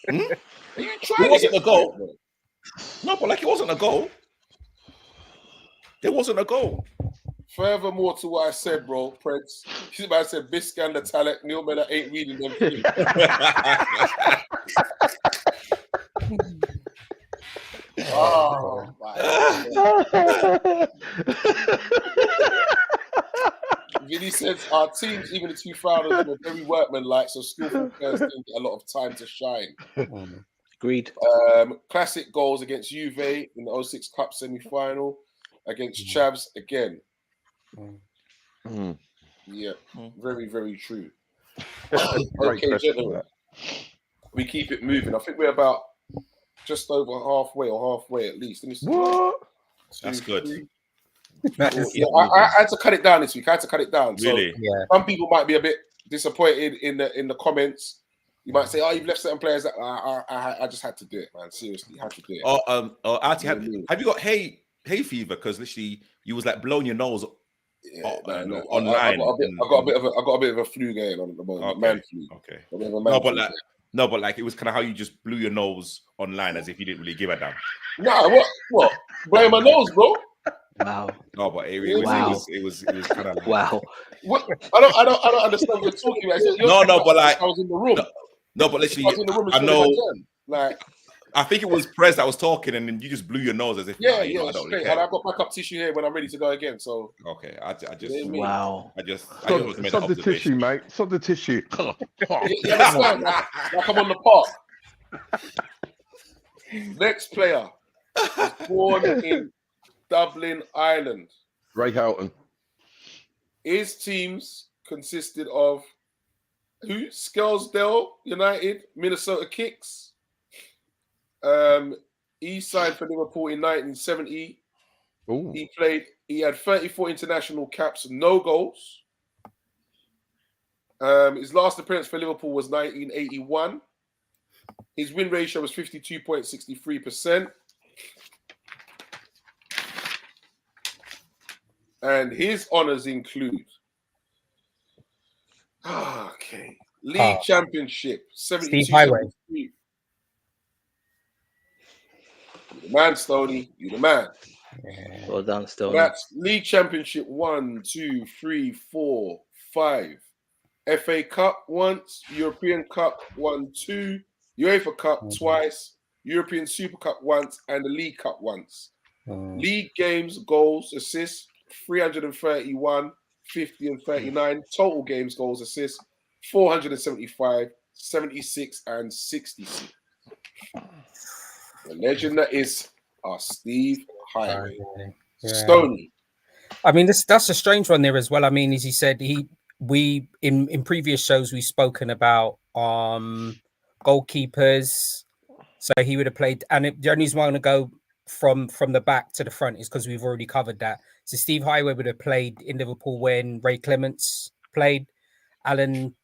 Are you trying? It wasn't a goal. No, but like, it wasn't a goal. It wasn't a goal. Furthermore to what I said, bro, Preds. She's about to say Biscan, the Talek, Neil Miller ain't reading them. Oh my. Vinny says our teams, even the 2000s, were very workmanlike, so skillful players didn't get a lot of time to shine. Agreed. Classic goals against Juve in the 06 Cup semi-final, against Chavs again. Yeah, very, very true. Okay, gentlemen, we keep it moving. I think we're about just over halfway at least. What? That's good. Yeah, I had to cut it down this week. I had to cut it down. Really? So some people might be a bit disappointed in the comments. You might say, "Oh, you've left certain players." That I just had to do it, man. Seriously, had to do it. Artie, have you got hay fever? Because literally, you was like blowing your nose. Online. I got a bit of a flu going on at the moment. Okay. Man flu. Okay. No, but like it was kind of how you just blew your nose online as if you didn't really give a damn. Nah, what? Blowing my nose, bro. Wow. No, but it was kind of like, wow. What? I don't understand what you're talking about. No, but like I was in the room. No, but literally, I was in the room. I know. Like, I think it was Prez that was talking, and then you just blew your nose as if I don't really care. And I got backup tissue here when I'm ready to go again. So okay, I just wow. I just Stop the tissue, mate. Stop the tissue. You understand? Like I'm on the park. Next player was born in Dublin, Ireland. Ray Houghton. His teams consisted of who? Skelsdale United, Minnesota Kicks. He signed for Liverpool in 1970. Ooh. He had 34 international caps, no goals. His last appearance for Liverpool was 1981. His win ratio was 52.63%. And his honours include League Championship, 72. Steve Highway. You the man, Stoney. You the man. Yeah. Well done, Stoney. That's League Championship 1, 2, 3, 4, 5. FA Cup once, European Cup 1, 2, UEFA Cup twice, European Super Cup once, and the League Cup once. League games, goals, assists, 331, 50 and 39. Total games, goals, assists, 475, 76 and 66. The legend that is Steve Highway. Yeah. Stoney. I mean, that's a strange one there as well. I mean, as he said, we in previous shows we've spoken about goalkeepers. So he would have played, and the only reason why I'm going to go from the back to the front is because we've already covered that. So Steve Highway would have played in Liverpool when Ray Clements played, Alan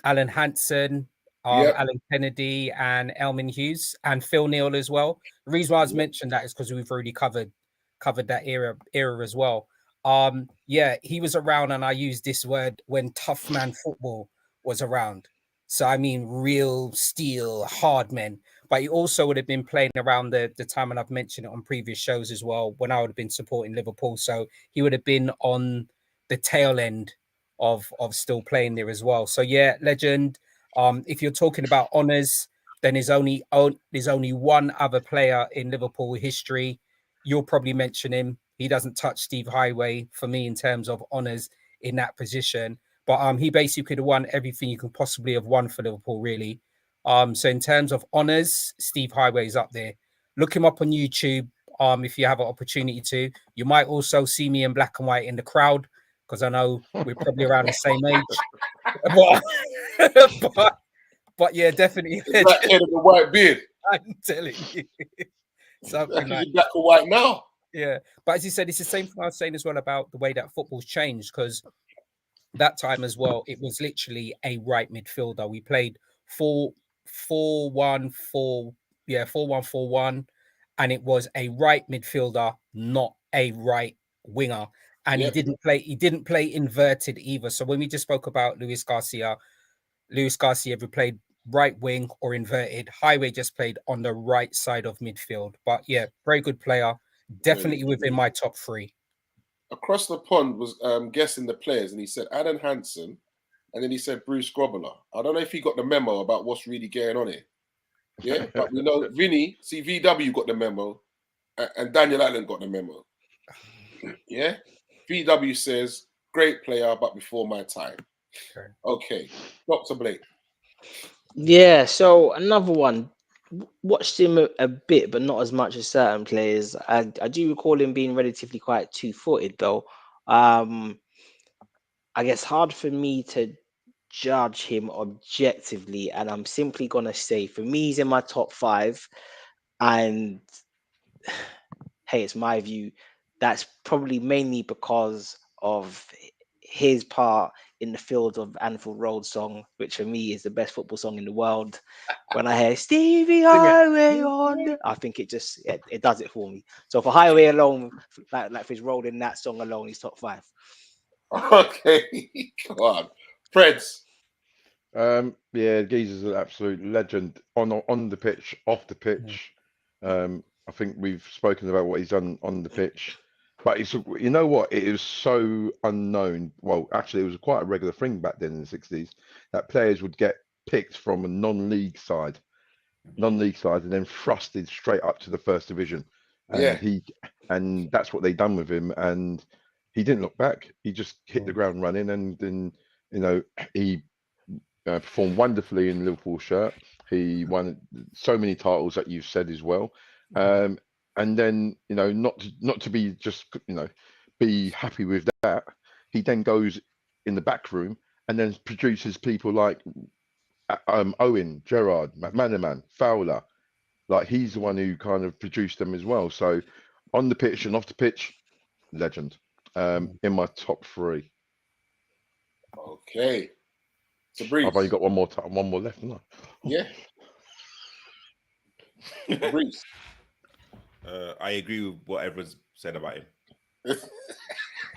Hansen, Alan Kennedy, and Elman Hughes, and Phil Neal as well. The reason why I was mentioned that is because we've already covered that era as well. He was around, and I use this word when tough man football was around. So I mean, real steel, hard men. But he also would have been playing around the time, and I've mentioned it on previous shows as well, when I would have been supporting Liverpool. So he would have been on tail end of still playing there as well. So yeah, legend. If you're talking about honours, then there's only one other player in Liverpool history. You'll probably mention him. He doesn't touch Steve Highway for me in terms of honours in that position. But he basically could have won everything you can possibly have won for Liverpool, really. So in terms of honours, Steve Highway is up there. Look him up on YouTube. If you have an opportunity to, you might also see me in black and white in the crowd because I know we're probably around the same age. But yeah, definitely. The black head of the white beard. I'm telling you, something like black or white now. Yeah, but as you said, it's the same thing I was saying as well about the way that football's changed because that time as well, it was literally a right midfielder. We played 4-1-4, 4-1-4-1, and it was a right midfielder, not a right winger. And he didn't play inverted either. So when we just spoke about Luis Garcia ever played right wing or inverted. Highway just played on the right side of midfield. But yeah, very good player. Definitely within my top 3. Across the pond was guessing the players, and he said Adam Hansen, and then he said Bruce Grobbelaar. I don't know if he got the memo about what's really going on here. Yeah, but we know Vinny, VW got the memo, and Daniel Allen got the memo. Yeah, VW says great player, but before my time. Okay, Dr. Blake. Yeah, so another one. Watched him a bit, but not as much as certain players. I do recall him being relatively quite two-footed, though. I guess hard for me to judge him objectively, and I'm simply gonna say for me, he's in my top 5. And hey, it's my view. That's probably mainly because of his part in the Field of Anfield Road song, which for me is the best football song in the world. When I hear Stevie Highway on, I think it just it does it for me. So for Highway alone, like for his role in that song alone, he's top 5. Okay, come on, Freds. Yeah, Geezer's an absolute legend on the pitch, off the pitch. I think we've spoken about what he's done on the pitch, but it's, you know what, it is so unknown. Well, actually, it was quite a regular thing back then in the 60s that players would get picked from a non-league side, and then thrusted straight up to the first division. And and that's what they done with him, and he didn't look back. He just hit the ground running, and then he performed wonderfully in Liverpool shirt. He won so many titles that you've said as well. And then, not to be just, be happy with that. He then goes in the back room and then produces people like Owen, Gerrard, McManaman, Fowler. Like, he's the one who kind of produced them as well. So on the pitch and off the pitch, legend. In my top 3. Okay. So Breeze. I've only got one more left, haven't I? Yeah. Breeze. I agree with what everyone's said about him.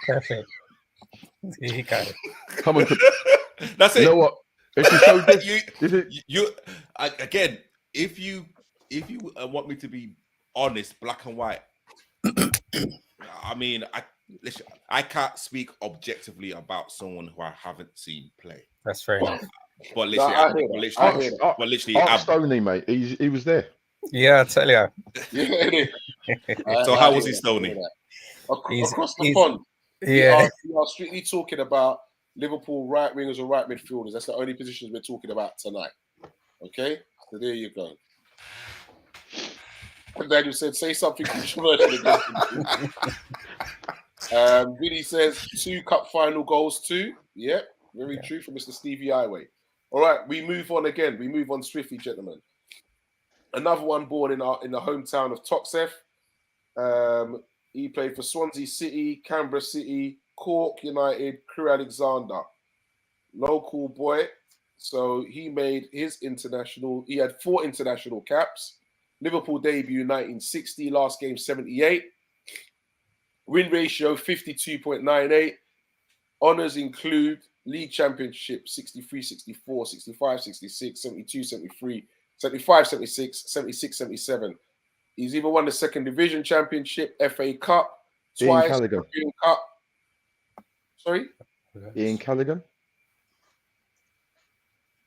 Perfect. There you go. Come on. That's it. You know what? If you again, if you want me to be honest, black and white, I mean, I can't speak objectively about someone who I haven't seen play. That's fair enough. But literally, Art Stoney, mate. He was there. Yeah, I tell you. Yeah. So how was he Stoney? Across the pond. Yeah. We are strictly talking about Liverpool right wingers or right midfielders. That's the only positions we're talking about tonight. Okay? So there you go. And Daniel said, say something controversial against him. Vinny says 2 cup final goals too. Yep, very true for Mr. Stevie Highway. All right, we move on again. We move on swiftly, gentlemen. Another one born in the hometown of Toxteth. He played for Swansea City, Canberra City, Cork United, Crewe Alexandra. Local boy. So he made his international. He had 4 international caps. Liverpool debut 1960, last game 78. Win ratio 52.98. Honours include League Championship 63, 64, 65, 66, 72, 73, 75, 76, 76, 77. He's either won the Second Division Championship, FA Cup, twice, European Cup. Sorry? Ian Callaghan.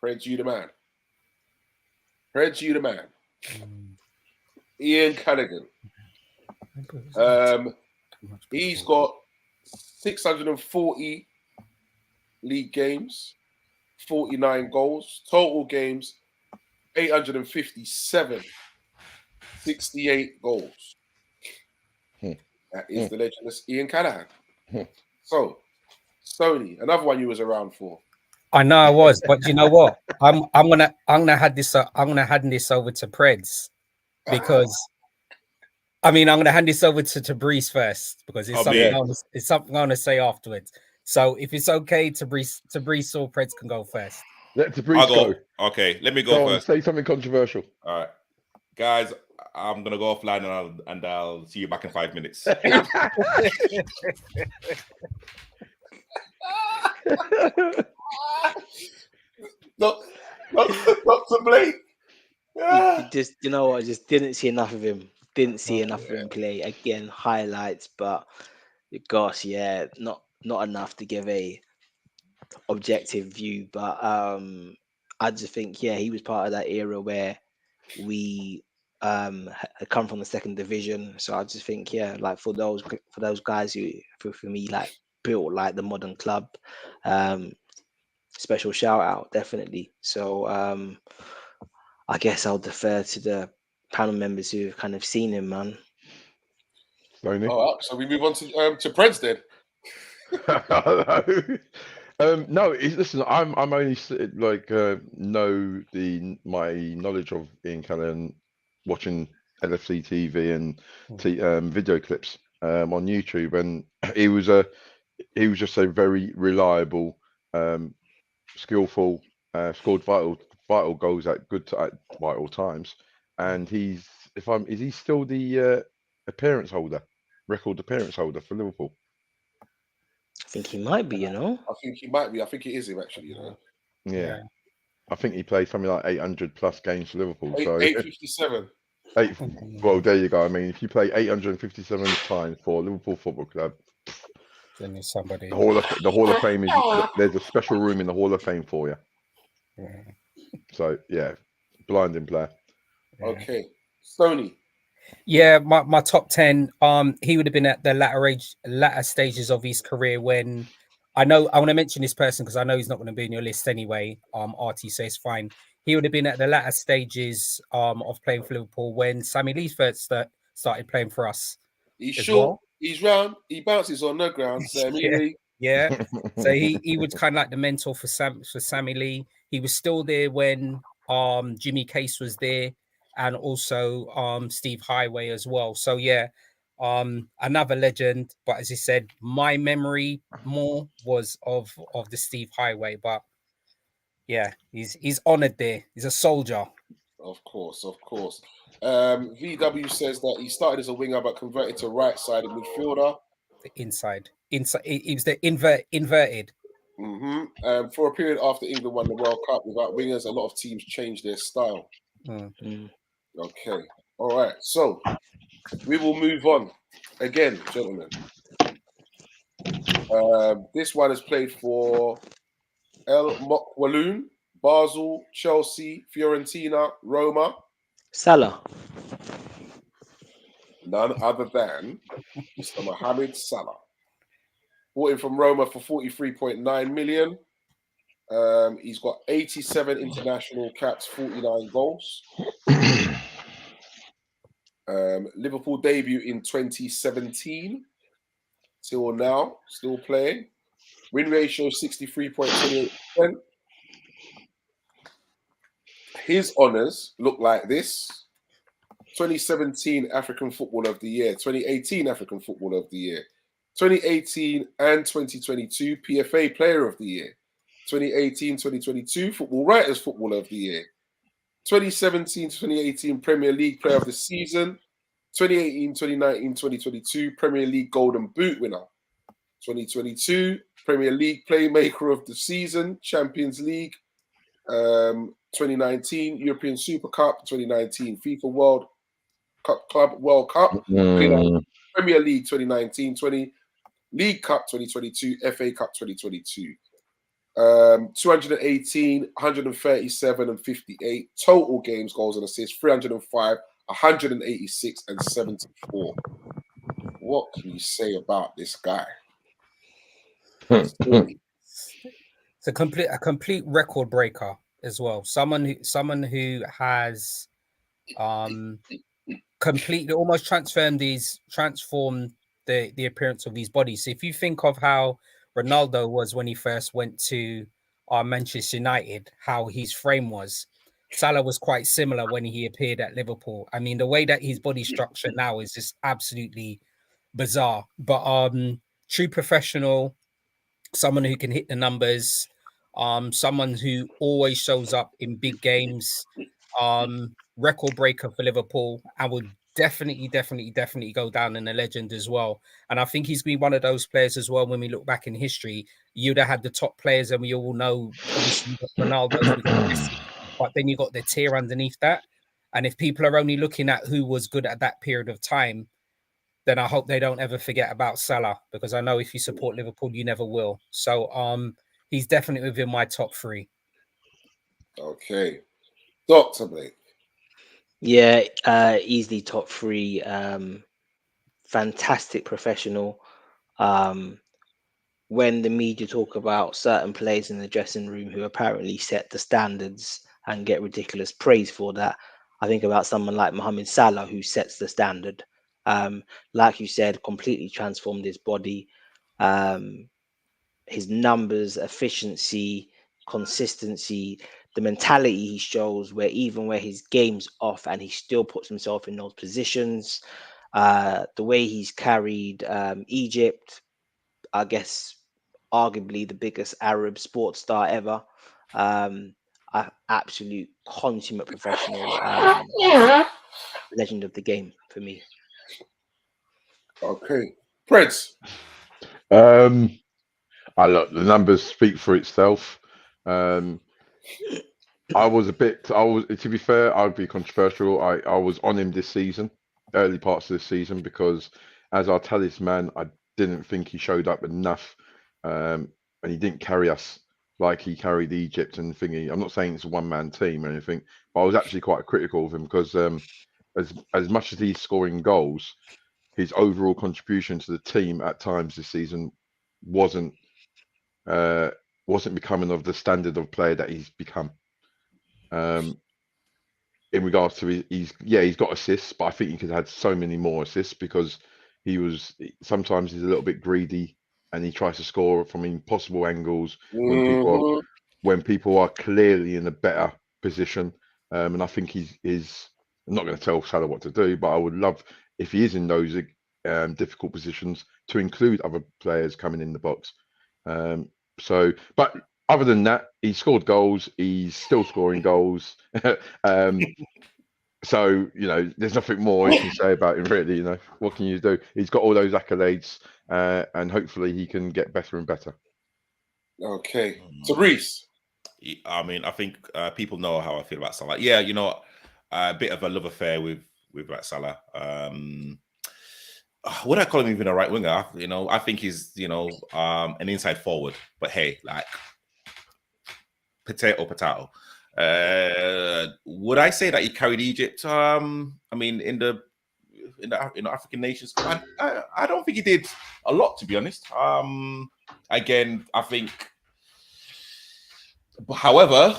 Preds, you the man. Preds, you the man. Ian Callaghan. He's got 640 league games, 49 goals, total games, 857, 68 goals. That is the legendless Ian Callaghan. So, Stoney, another one you was around for. I know I was, but you know what? I'm gonna hand this over to Preds because I'm gonna hand this over to Tabrice first because it's something I want to say afterwards. So if it's okay, Tabrice or Preds can go first. Let Tabrice go. Okay, let me go first. Say something controversial. All right, guys, I'm gonna go offline and I'll see you back in 5 minutes. Not to blame. Just, you know what? I just didn't see enough of him. Didn't see enough of him play. Again, highlights, but gosh, yeah, not enough to give a objective view. But I just think, yeah, he was part of that era where we had come from the second division. So I just think, yeah, like for those guys who, for me, like built like the modern club, special shout out, definitely. So I guess I'll defer to the panel members who've kind of seen him, man. Oh, so we move on to Preds then. No, listen. I'm only like know my knowledge of Ian Callaghan watching LFC TV and video clips on YouTube, and he was just a very reliable, skillful, scored vital goals at vital times, and is he still the record appearance holder for Liverpool? I think he might be, you know. I think he might be. I think it is him actually, you know. Yeah. I think he played something like 800 plus games for Liverpool. 857. Well, there you go. I mean, if you play 857 times for Liverpool Football Club, then there's somebody. The Hall of Fame is there's a special room in the Hall of Fame for you. Yeah. So yeah, blinding player. Yeah. Okay, Stoney. Yeah, my top 10. He would have been at the latter stages of his career when I want to mention this person because I know he's not going to be on your list anyway. RT says fine. He would have been at the latter stages of playing for Liverpool when Sammy Lee first started playing for us. He's short, he's round, he bounces on the ground. Sammy Lee. Yeah. So he was kind of like the mentor for Sammy Lee. He was still there when Jimmy Case was there. And also Steve Highway as well. So yeah, another legend. But as he said, my memory more was of the Steve Highway. But yeah, he's honored there. He's a soldier. Of course. VW says that he started as a winger but converted to right-sided midfielder. The inside. He was the inverted. Mm-hmm. For a period after England won the World Cup without wingers, a lot of teams changed their style. Okay. All right. So we will move on again, gentlemen. This one is played for El Mokwaloon, Basel, Chelsea, Fiorentina, Roma. Salah. None other than Mr. Mohamed Salah. Bought him from Roma for 43.9 million. He's got 87 international caps, 49 goals. Liverpool debut in 2017 till now, still playing. Win ratio 63.28%. His honours look like this: 2017 African Footballer of the Year, 2018 African Footballer of the Year, 2018 and 2022 PFA Player of the Year, 2018-2022 Football Writers Footballer of the Year, 2017-2018 Premier League Player of the Season, 2018-2019-2022 Premier League Golden Boot winner, 2022 Premier League Playmaker of the Season, Champions League, 2019 European Super Cup, 2019 FIFA World Cup Club World Cup, Premier League 2019-20, League Cup 2022, FA Cup 2022. 218, 137 and 58 total games, goals and assists, 305, 186 and 74. What can you say about this guy? It's a complete record breaker as well. Someone who has completely almost transformed the appearance of these bodies. So if you think of how Ronaldo was when he first went to Manchester United, how his frame was, Salah was quite similar when he appeared at Liverpool. I mean, the way that his body structure now is just absolutely bizarre. But true professional, someone who can hit the numbers, someone who always shows up in big games, record breaker for Liverpool, and would definitely go down in a legend as well. And I think he's been one of those players as well. When we look back in history, you'd have had the top players, and we all know, obviously, you've got Ronaldo's, we've got Messi, but then you got the tier underneath that. And if people are only looking at who was good at that period of time, then I hope they don't ever forget about Salah, because I know if you support Liverpool, you never will. So he's definitely within my top 3. Okay. Dr. Blake. Yeah, easily top 3. Fantastic professional. When the media talk about certain players in the dressing room who apparently set the standards and get ridiculous praise for that, I think about someone like Mohamed Salah, who sets the standard. Like you said, completely transformed his body, his numbers, efficiency, consistency, the mentality he shows, where even where his game's off and he still puts himself in those positions. The way he's carried Egypt, I guess, arguably the biggest Arab sports star ever. Absolute consummate professional, legend of the game for me. Okay. Prince. Look, the numbers speak for itself. To be fair, I'd be controversial. I was on him this season, early parts of the season, because as our talisman, I didn't think he showed up enough, and he didn't carry us like he carried Egypt and thingy. I'm not saying it's a one-man team or anything, but I was actually quite critical of him because as much as he's scoring goals, his overall contribution to the team at times this season wasn't becoming of the standard of player that he's become. In regards to he's got assists, but I think he could have had so many more assists because sometimes he's a little bit greedy and he tries to score from impossible angles when people are clearly in a better position. And I think he's I'm not going to tell Salah what to do, but I would love if he is in those difficult positions to include other players coming in the box. But other than that, he scored goals. He's still scoring goals. So, there's nothing more you can say about him, really. What can you do? He's got all those accolades, and hopefully he can get better and better. Okay. So, Reese. I mean, I think people know how I feel about Salah. Yeah, a bit of a love affair with Salah. Would I call him even a right winger? I think he's, an inside forward. But hey, like, potato. Would I say that he carried Egypt? I mean, in the African nations, I don't think he did a lot, to be honest. Again, I think. However,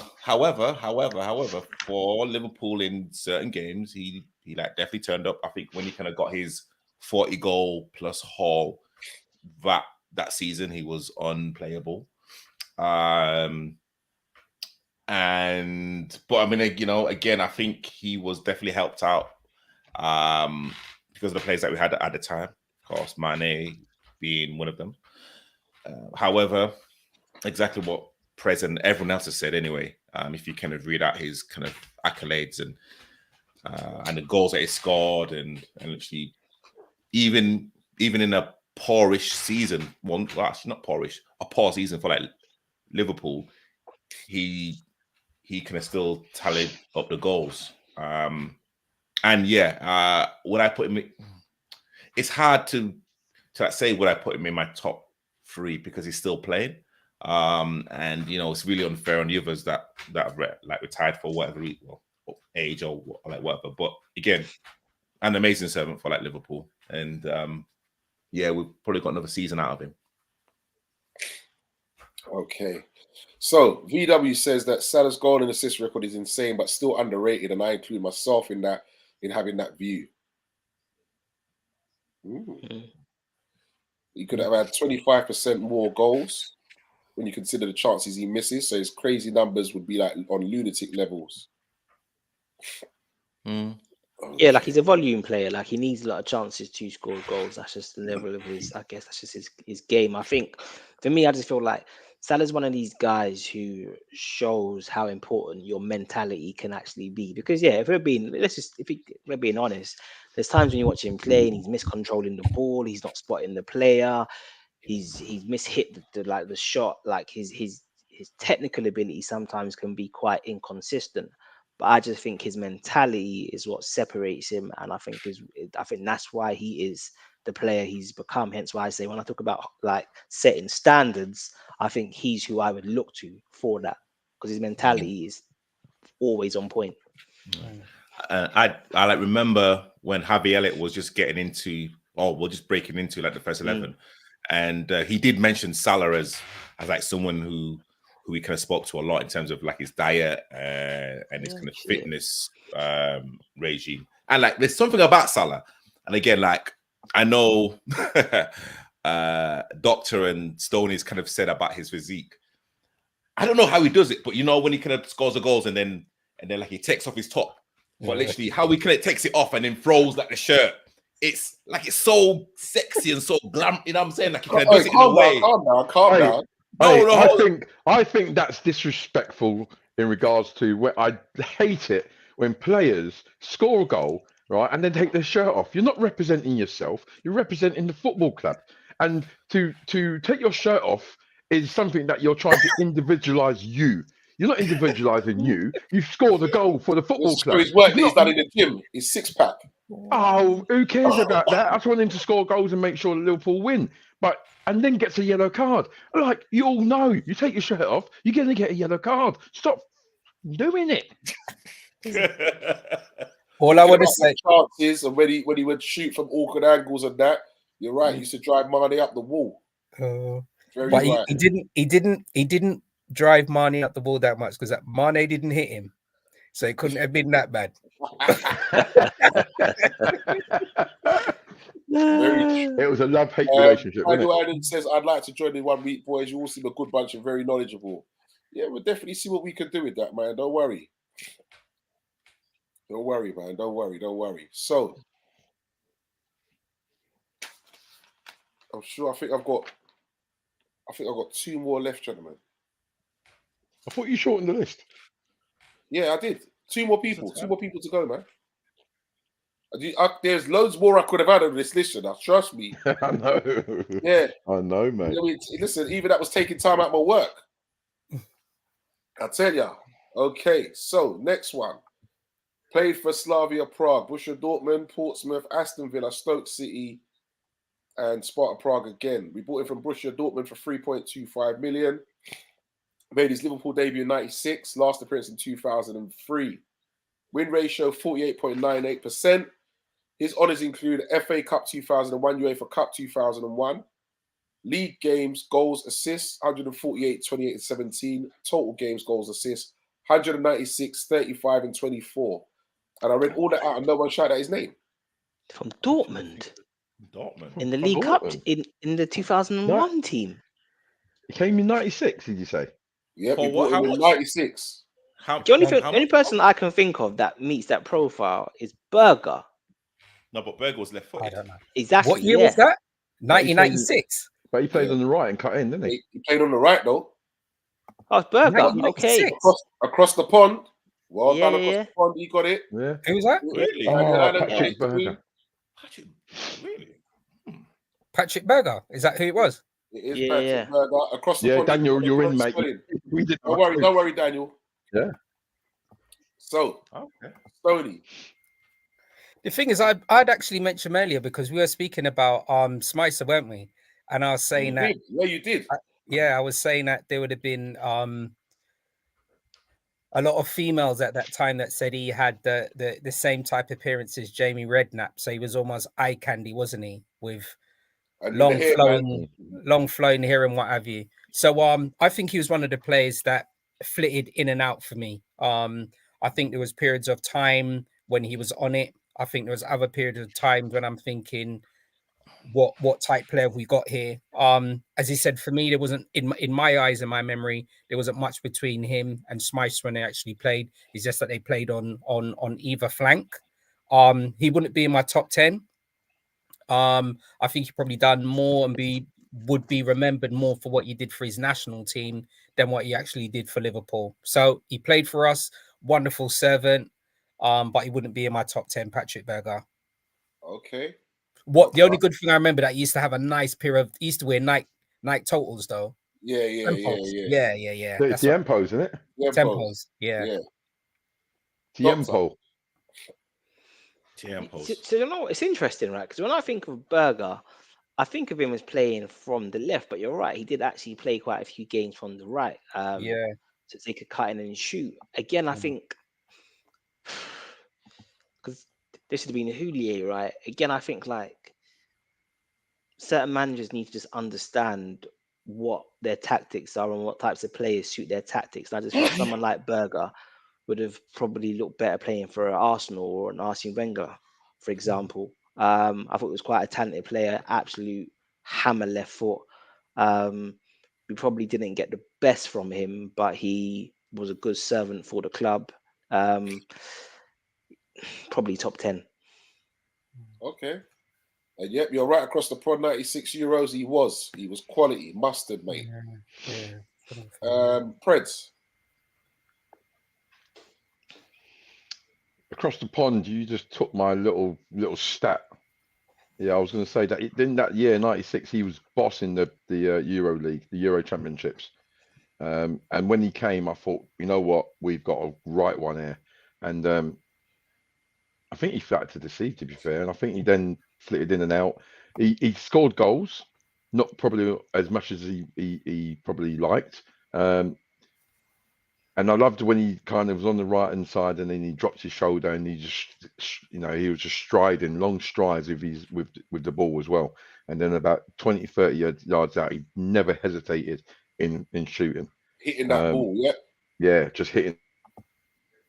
for Liverpool in certain games, he definitely turned up. I think when he kind of got his 40 goal plus haul that season, he was unplayable. But I mean, again, I think he was definitely helped out because of the players that we had at the time. Of course, Mane being one of them. However, exactly what Prez and everyone else has said anyway. If you kind of read out his kind of accolades and the goals that he scored, and literally even in a poorish season, actually not poorish, a poor season for like Liverpool, he kind of still tallied up the goals. And yeah, would I put him? It's hard to should I say, would I put him in my top 3 because he's still playing? And you know, it's really unfair on the others that have retired for whatever age or like whatever. But again, an amazing servant for like Liverpool, and yeah, we've probably got another season out of him. Okay. So VW says that Salah's goal and assist record is insane, but still underrated, and I include myself in that, in having that view. He could have had 25% more goals when you consider the chances he misses. So his crazy numbers would be like on lunatic levels. Yeah, like he's a volume player. Like he needs a lot of chances to score goals. That's just the level of his. I guess that's just his game. I think for me, I just feel like Salah's one of these guys who shows how important your mentality can actually be. Because yeah, if we're being honest, there's times when you watch him play and he's miscontrolling the ball. He's not spotting the player. He's mishit the shot. Like his technical ability sometimes can be quite inconsistent. But I just think his mentality is what separates him, and I think that's why he is the player he's become. Hence why I say when I talk about like setting standards, I think he's who I would look to for that, because his mentality is always on point. I like remember when Javi Elliott was just getting into, just breaking into like the first 11, and he did mention Salah as like someone who he kind of spoke to a lot in terms of like his diet and his kind of fitness regime. And like, there's something about Salah. And again, like, I know Doctor and Stoney's kind of said about his physique. I don't know how he does it, but you know, when he kind of scores the goals and then like he takes off his top, but literally how he kind of takes it off and then throws like the shirt. It's like, it's so sexy and so glam. You know what I'm saying? Like he kind of does it in a way. Calm down. I think that's disrespectful in regards to where I hate it when players score a goal, right, and then take their shirt off. You're not representing yourself, you're representing the football club. And to take your shirt off is something that you're trying to individualize you. You're not individualizing you. You've scored a goal for the football club. His work that he's done in the gym, his 6-pack. Oh, who cares about that? I just want him to score goals and make sure that Liverpool win. And then gets a yellow card. Like, you all know, you take your shirt off, you're going to get a yellow card. Stop doing it. All I want to say, chances, and when he would shoot from awkward angles and that, you're right. He used to drive Mane up the wall. But he didn't drive Mane up the wall that much, because Mane didn't hit him, so it couldn't have been that bad. It was a love-hate relationship. Michael Adam says, I'd like to join in 1 week, boys. You all seem a good bunch and very knowledgeable. Yeah, we'll definitely see what we can do with that, man. Don't worry. Don't worry, man. Don't worry. So, I'm sure, I think I've got 2 more left, gentlemen. I thought you shortened the list. Yeah, I did. 2 more people. 2 more people to go, man. There's loads more I could have had on this list, now. Trust me. I know. Yeah. I know, mate. You know, listen, even that was taking time out of my work. I tell ya. Okay, so next one. Played for Slavia Prague, Borussia Dortmund, Portsmouth, Aston Villa, Stoke City, and Sparta Prague again. We bought him from Borussia Dortmund for 3.25 million. Made his Liverpool debut in 96, last appearance in 2003. Win ratio 48.98%. His honours include FA Cup 2001, UEFA Cup 2001. League games, goals, assists, 148, 28, and 17. Total games, goals, assists, 196, 35, and 24. And I read all that out and no one shouted out his name. From Dortmund. In the League Cup, in the 2001 team. He came in 96, did you say? Yeah, we bought him in 96. The only person I can think of that meets that profile is Berger. No, but Berger was left-footed. I don't know. Exactly. What year was that? 1996. But he played on the right and cut in, didn't he? He played on the right, though. Oh, it's Berger. Okay. Across the pond. Well done, Yeah. across the pond. He got it. Yeah. Who was that? Really? Patrick Berger. Really? Patrick Berger. Is that who it was? It is Patrick Berger. Across the pond. Daniel, you're in, mate. Don't worry, Daniel. Yeah. So, Stoney. The thing is, I'd actually mentioned earlier because we were speaking about Smicer, weren't we? And I was saying that. You did. I was saying that there would have been a lot of females at that time that said he had the same type of appearance as Jamie Redknapp. So he was almost eye candy, wasn't he? With long flowing hair and what have you. So I think he was one of the players that flitted in and out for me. I think there was periods of time when he was on it. I think there was other periods of times when I'm thinking, what type player have we got here? As he said, for me, there wasn't in my eyes and my memory, there wasn't much between him and Smythe when they actually played. It's just that they played on either flank. He wouldn't be in my top 10. I think he probably done more and would be remembered more for what he did for his national team than what he actually did for Liverpool. So he played for us, wonderful servant, but he wouldn't be in my top 10, Patrick Berger. Okay. The only good thing I remember that he used to have a nice pair of, he used to wear Nike totals though. Yeah. That's Tiempos, isn't it? Tempos, yeah. Tiempo. So you know, it's interesting, right? Because when I think of Berger, I think of him as playing from the left, but you're right, he did actually play quite a few games from the right. So they could cut in and shoot. Again, I think because this should have been Houllier, right? Again, I think like certain managers need to just understand what their tactics are and what types of players suit their tactics. And I just felt someone like Berger would have probably looked better playing for Arsenal or an Arsene Wenger, for example. I thought he was quite a talented player, absolute hammer left foot. We probably didn't get the best from him, but he was a good servant for the club. Probably top 10. Okay. And yep, you're right across the pod. 96 euros. He was quality, mustard, mate. Preds. Across the pond, you just took my little stat. Yeah, I was going to say that in that year, 96, he was bossing the Euro League, the Euro Championships. And when he came, I thought, you know what, we've got a right one here. And I think he flattered to deceive, to be fair. And I think he then flitted in and out. He scored goals, not probably as much as he probably liked. And I loved when he kind of was on the right hand side and then he dropped his shoulder and he just, he was just striding, long strides with the ball as well. And then about 20, 30 yards out, he never hesitated in shooting. Hitting that ball, yeah. Yeah, just hitting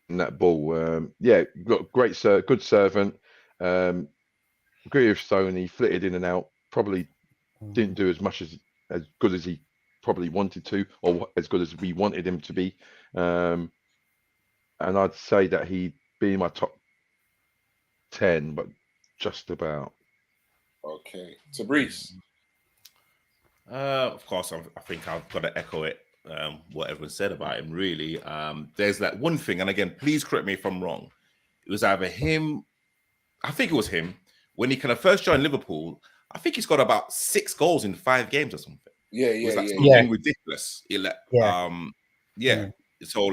that ball. Got good servant. Agree with Stone. He flitted in and out. Probably didn't do as much as good as he probably wanted to, or as good as we wanted him to be. And I'd say that he'd be in my top 10, but just about. Okay, Tabrice. Of course, I think I've got to echo it. What everyone said about him, really. There's that one thing, and again, please correct me if I'm wrong. It was either him, I think it was him, when he kind of first joined Liverpool. I think he's got about 6 goals in 5 games or something. Something ridiculous. So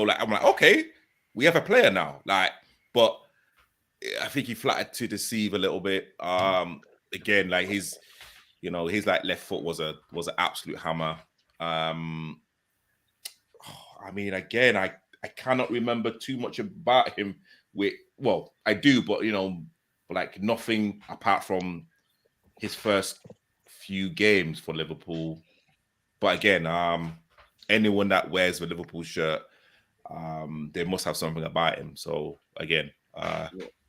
I'm like, okay, we have a player now. But I think he flattered to deceive a little bit. Again, like his like left foot was an absolute hammer. I mean, again, I cannot remember too much about him. I do, but like nothing apart from his first few games for Liverpool. But again, anyone that wears the Liverpool shirt, they must have something about him. So again,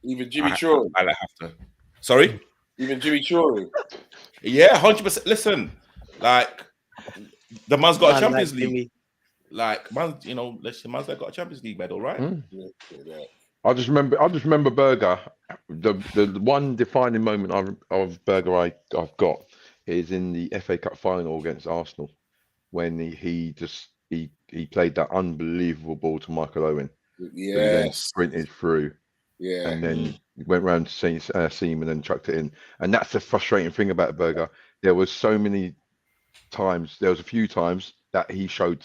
even Jimmy Chori. I have to. Sorry, even Jimmy Chori. Yeah, 100%. Listen, like the man's got a Champions League. Like man's got a Champions League medal, right? Yeah. I just remember Berger. The one defining moment of Berger I've got is in the FA Cup final against Arsenal when he played that unbelievable ball to Michael Owen. Yes. He then sprinted through. Yeah. And then went round to Seam and then chucked it in. And that's the frustrating thing about Berger. There was a few times that he showed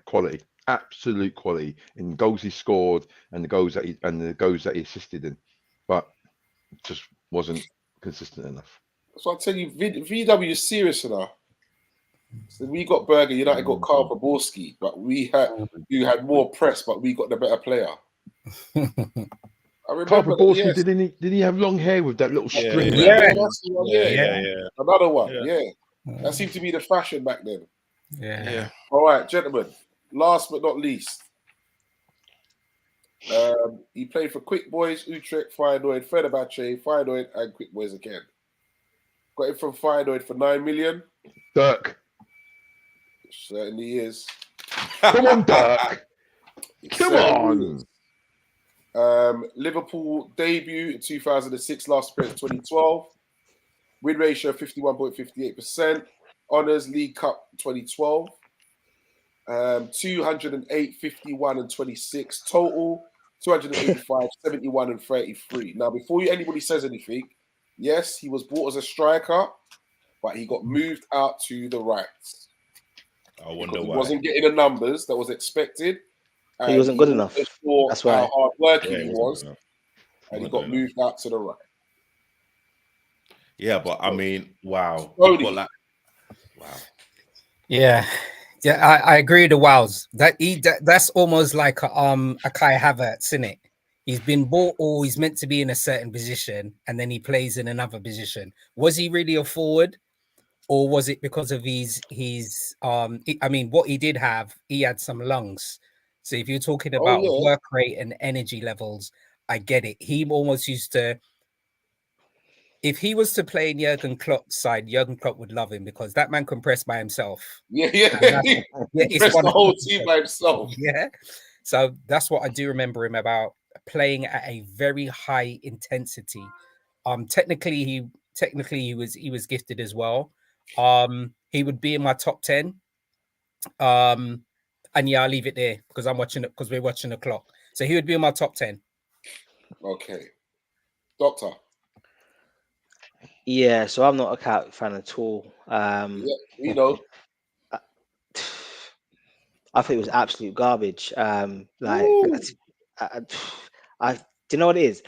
quality absolute quality in goals he scored and the goals that he assisted in, but just wasn't consistent enough. So I tell you, VW is serious enough. So we got Berger, United got Karl Poborski, but you had more press, but we got the better player. I remember that, Poborski, yes. did he have long hair with that little string? Yeah. That's the one, yeah. Another one, That seemed to be the fashion back then. Yeah. All right, gentlemen. Last but not least, he played for Quick Boys, Utrecht, Feyenoord, Fenerbahce, Feyenoord, and Quick Boys again. Got him from Feyenoord for 9 million. Dirk. Certainly is. Come on, Dirk. Come on. Liverpool debut in 2006, last appearance 2012. Win ratio 51.58%. Honours League Cup 2012. 208, 51 and 26 total. 285, 71 and 33. Now, before anybody says anything, yes, he was bought as a striker, but he got moved out to the right. I wonder he why. wasn't getting the numbers that was expected. He wasn't good enough. That's why. How hard working Yeah, he he was, wasn't and he got moved out to the right. Yeah, but I mean, wow. Tony. Wow. Yeah, I agree with the wows. That's almost like a Kai Havertz, isn't it? He's been bought or he's meant to be in a certain position and then he plays in another position. Was he really a forward, or was it because of his I mean, what he did have, he had some lungs. So if you're talking about work rate and energy levels, I get it. He almost used to, if he was to play in Jurgen Klopp's side, Jurgen Klopp would love him because that man can press by himself. Yeah. It's pressed the whole team by himself. Yeah. So that's what I do remember him about, playing at a very high intensity. Technically he was gifted as well. He would be in my top 10. And yeah, I'll leave it there because we're watching the clock. So he would be in my top 10. Okay. Doctor. Yeah, so I'm not a Cat fan at all. We know. I think it was absolute garbage. Do you know what it is?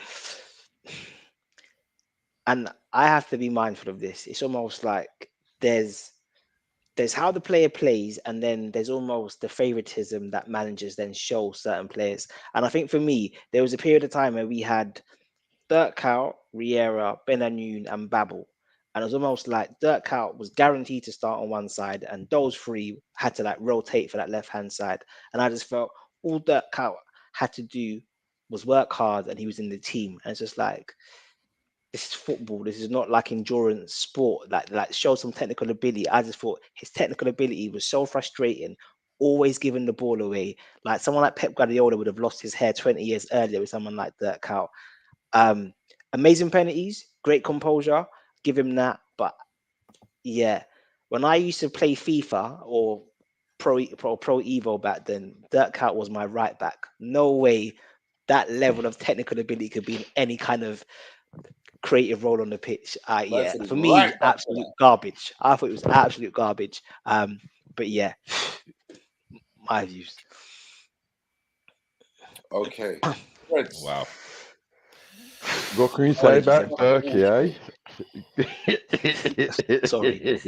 And I have to be mindful of this. It's almost like there's how the player plays, and then there's almost the favoritism that managers then show certain players. And I think for me, there was a period of time where we had Dirk Kuyt, Riera, Benayoun, and Babel. And it was almost like Dirk Kuyt was guaranteed to start on one side, and those three had to like rotate for that left-hand side. And I just felt all Dirk Kuyt had to do was work hard, and he was in the team. And it's just like, this is football. This is not like endurance sport that like show some technical ability. I just thought his technical ability was so frustrating, always giving the ball away. Like someone like Pep Guardiola would have lost his hair 20 years earlier with someone like Dirk Kuyt. Amazing penalties, great composure, give him that. But yeah, when I used to play FIFA or Pro Evo back then, Dirk Kuyt was my right back. No way that level of technical ability could be in any kind of creative role on the pitch. Yeah, for me, absolute garbage. I thought it was absolute garbage. But yeah, my views. Okay. Wow. What can you say about Turkey, eh? Sorry.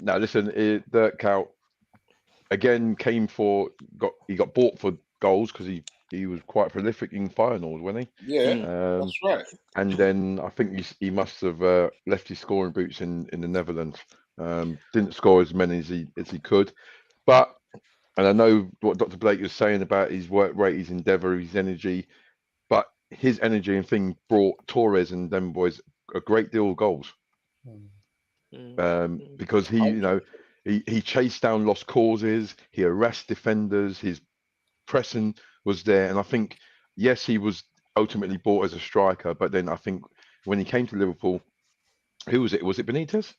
Now listen, Dirk Kuyt again he got bought for goals because he was quite prolific in finals, wasn't he? Yeah, that's right. And then I think he must have left his scoring boots in the Netherlands. Didn't score as many as he could, but. And I know what Dr. Blake was saying about his work rate, his endeavour, his energy, but his energy and thing brought Torres and them boys a great deal of goals. Because he chased down lost causes, he harassed defenders, his pressing was there. And I think, yes, he was ultimately bought as a striker, but then I think when he came to Liverpool, who was it? Was it Benitez?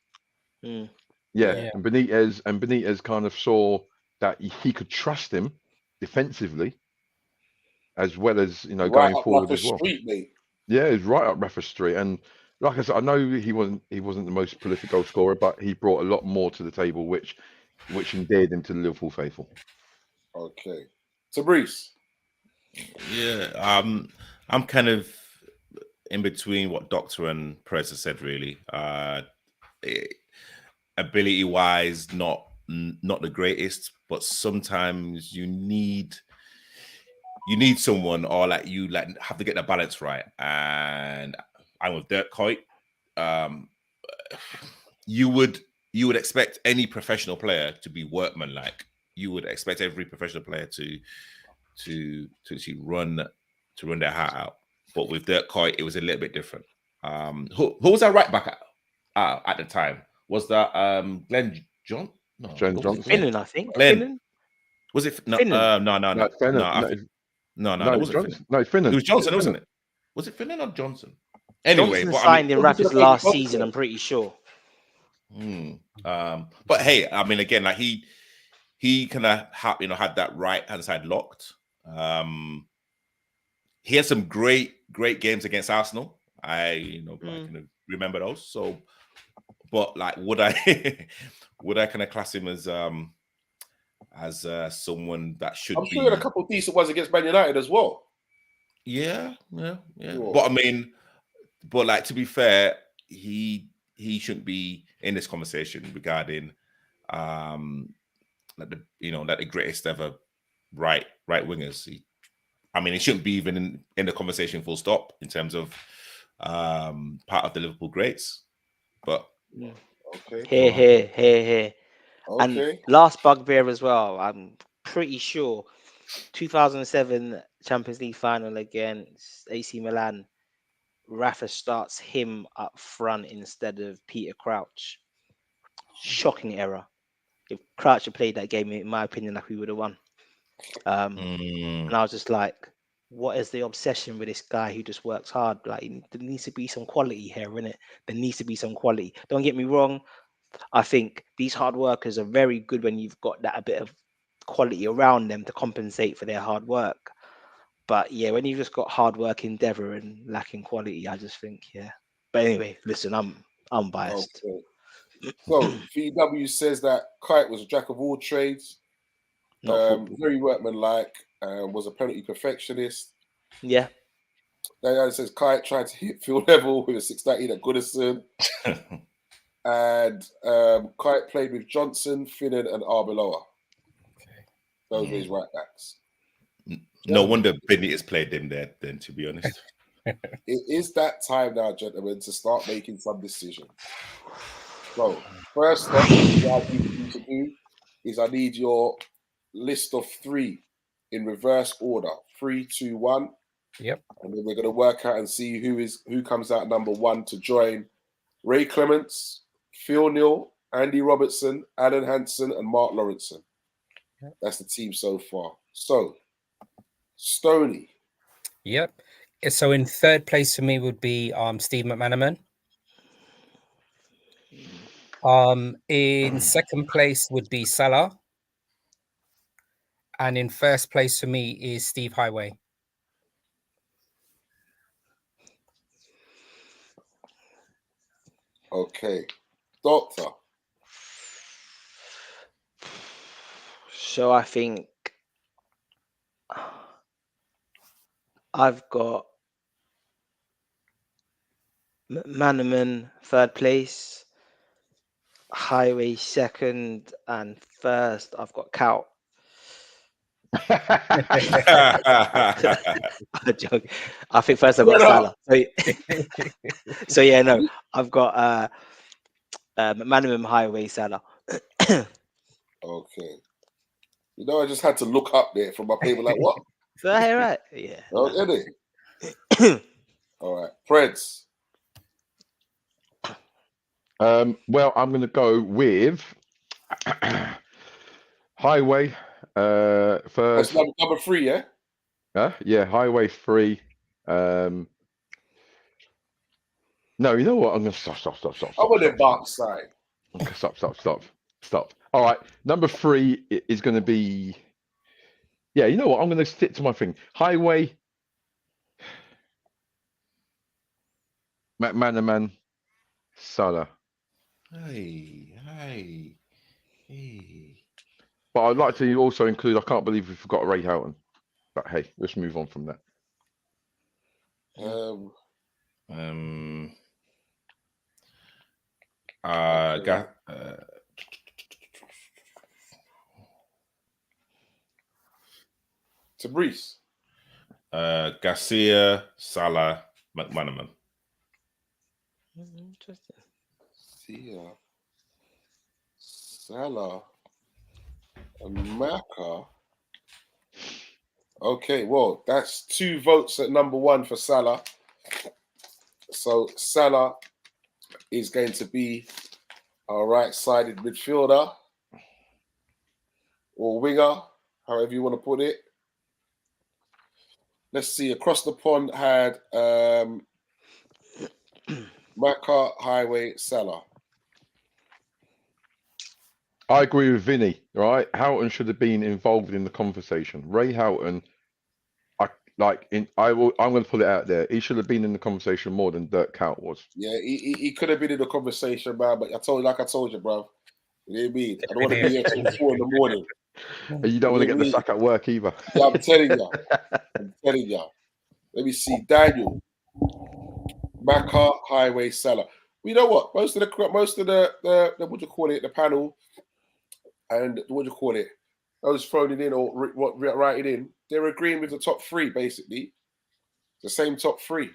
Yeah. And Benitez kind of saw that he could trust him defensively as well as going forward as well. Street, mate. Yeah, it's right up Rafa Street. And like I said, I know he wasn't the most prolific goal scorer, but he brought a lot more to the table, which which endeared him to the Liverpool faithful. Okay. So, Bruce. Yeah, I'm kind of in between what Doctor and Perez has said. Really, ability wise, not the greatest, but sometimes you need someone, or like you like have to get the balance right. And I'm with Dirk Kuyt. You would expect any professional player to be workmanlike. You would expect every professional player to actually run their heart out. But with Dirk Kuyt, it was a little bit different. Who was our right back at the time? Was that Glenn John? No, Glenn was it Johnson. Finnan, I think. Glenn. Finnan? Was it? No, Finnan. no, No, it's Finnan. it wasn't Johnson. Finnan. No, it's Finnan. It was Johnson, It's wasn't Finnan. it? Was it Finnan or Johnson? Anyway, Johnson but signed in Johnson Rafa's played last Johnson. season, I'm pretty sure. But hey, I mean, again, like he kind of had that right hand side locked. He had some great games against Arsenal. I can remember those. So, but like, would I kind of class him as someone that should I'm be? sure he had a couple of decent ones against Man United as well. Yeah. Sure. But I mean, like, to be fair, he shouldn't be in this conversation regarding like the greatest ever right wingers. He shouldn't be even in the conversation full stop in terms of part of the Liverpool greats. But Okay. Here. Okay. And last bugbear as well. I'm pretty sure 2007 Champions League final against AC Milan. Rafa starts him up front instead of Peter Crouch. Shocking error. If Crouch had played that game, in my opinion, like we would have won. And I was just like, what is the obsession with this guy who just works hard? Like, there needs to be some quality here, innit? There needs to be some quality. Don't get me wrong. I think these hard workers are very good when you've got that a bit of quality around them to compensate for their hard work. But yeah, when you've just got hard work endeavor and lacking quality, I just think, yeah. But anyway, listen, I'm biased. Okay. So VW says that Kuyt was a jack of all trades, Not football. very workmanlike, was a penalty perfectionist. Yeah. Then it says Kuyt tried to hit field level with a 619 at Goodison. And Kuyt played with Johnson, Finnan, and Arbeloa. Those were his right backs. No wonder Benitez played him there, then, to be honest. It is that time now, gentlemen, to start making some decisions. So, first off, what I need you to do is I need your list of 3 in reverse order. 3, 2, 1. Yep. And then we're going to work out and see who comes out number 1 to join Ray Clements, Phil Neal, Andy Robertson, Alan Hansen, and Mark Lawrenson. That's the team so far. So, Stoney. Yep. So in third place for me would be Steve McManaman. In second place would be Salah. And in first place for me is Steve Highway. Okay. Doctor. So I think I've got McManaman third place, Highway second, and first I've got Cow. I think first I've got Salah. So yeah, no, I've got McManaman, Highway, Salah. Okay. You know, I just had to look up there from my paper, like, what? So right? Yeah. Okay. All right. Preds. Well, I'm going to go with Highway first. That's number 3, yeah? Yeah, Highway 3. No, you know what? I'm going to stop. I'm on the back side. Stop. All right, number 3 is going to be. Yeah, you know what? I'm going to stick to my thing. Highway, McManaman, Salah. Hey. But I'd like to also include, I can't believe we forgot Ray Houghton. But hey, let's move on from that. Tabrice. Garcia, Salah, McManaman. Interesting. Garcia, Salah, and Maka. Okay, well, that's 2 votes at number 1 for Salah. So Salah is going to be our right-sided midfielder or winger, however you want to put it. Let's see. Across the pond had Maka, Highway, Salah. I agree with Vinny, right? Houghton should have been involved in the conversation. Ray Houghton, I'm going to put it out there. He should have been in the conversation more than Dirk Kuyt was. Yeah, he could have been in the conversation, man. But I told you, bro. You know what I mean? I don't want to be here till 4 in the morning. And you don't want to get the sack at work either. Yeah, I'm telling you. Let me see. Daniel, Maka, Highway, Salah. You know what? Most of the what do you call it? The panel and what do you call it? Those thrown it in or write it in. They're agreeing with the top 3 basically. The same top 3.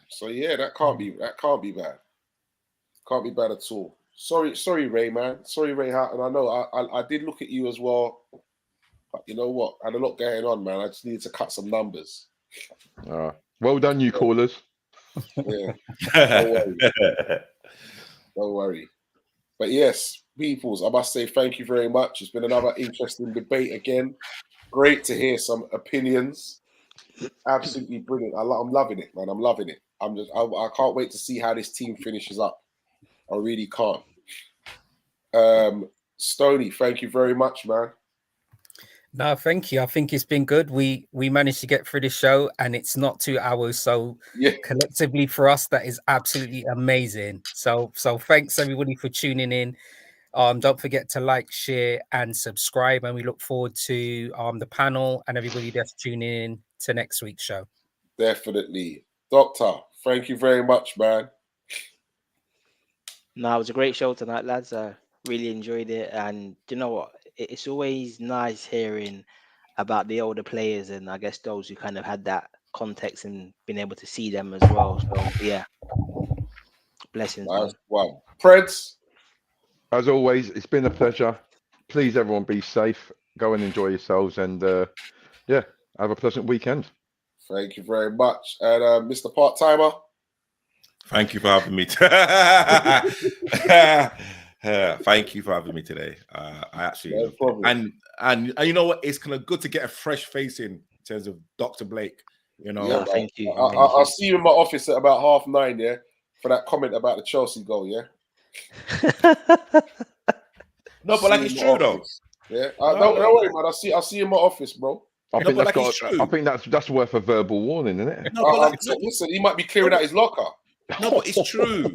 So yeah, that can't be bad. Can't be bad at all. Sorry, Ray, man. Sorry, Ray Houghton. I know I did look at you as well. But you know what? I had a lot going on, man. I just needed to cut some numbers. Well done, you callers. Yeah. Don't worry. But yes, peoples, I must say thank you very much. It's been another interesting debate again. Great to hear some opinions. Absolutely brilliant. I'm loving it, man. I'm loving it. I can't wait to see how this team finishes up. I really can't. Stoney, thank you very much, man. No, thank you. I think it's been good. We managed to get through the show and it's not 2 hours. So yeah, collectively for us, that is absolutely amazing. So thanks everybody for tuning in. Don't forget to like, share, and subscribe. And we look forward to the panel and everybody that's tuning in to next week's show. Definitely. Doctor, thank you very much, man. No, it was a great show tonight, lads. I really enjoyed it. And you know what? It's always nice hearing about the older players and I guess those who kind of had that context and been able to see them as well. So yeah. Blessings, man. Wow. Preds. As always, it's been a pleasure. Please, everyone, be safe. Go and enjoy yourselves, and have a pleasant weekend. Thank you very much. And Mr. Part-Timer. Thank you for having me. Thank you for having me today. I actually No problem. and you know what? It's kind of good to get a fresh face in terms of Dr. Blake. You know, Yeah, thank you. I'll see you in my office at about 9:30. Yeah, for that comment about the Chelsea goal. Yeah. No, but like it's true though. Yeah, don't worry, man. I'll see you in my office, bro. I think that's worth a verbal warning, isn't it? No, but listen, he might be clearing out his locker. No, but it's true.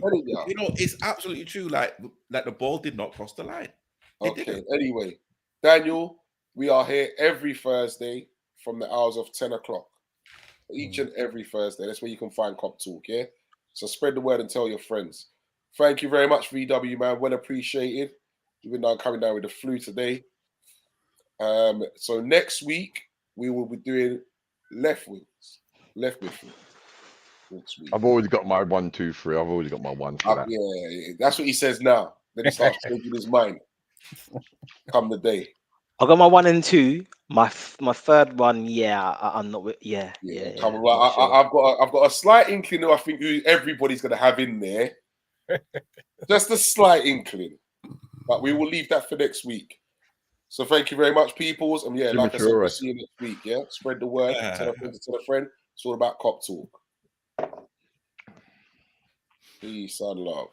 You know, it's absolutely true. Like the ball did not cross the line. Okay. Anyway, Daniel, we are here every Thursday from the hours of 10 o'clock. Each and every Thursday. That's where you can find Cop Talk. Yeah. So spread the word and tell your friends. Thank you very much, VW, man. Well appreciated. Even though I'm coming down with the flu today. So next week we will be doing left midfield. Next week. I've already got my 1, 2, 3. I've already got my 1 for that. Yeah, that's what he says now. Then he starts changing his mind. Come the day. I got my 1 and 2. My third one, I'm not. Yeah. Come on, sure. I've got a slight inkling. I think who everybody's going to have in there. Just a slight inkling, but we will leave that for next week. So thank you very much, peoples. And like I said, we'll see you next week. Yeah, spread the word. Tell a friend. It's all about Cop Talk. Peace and love.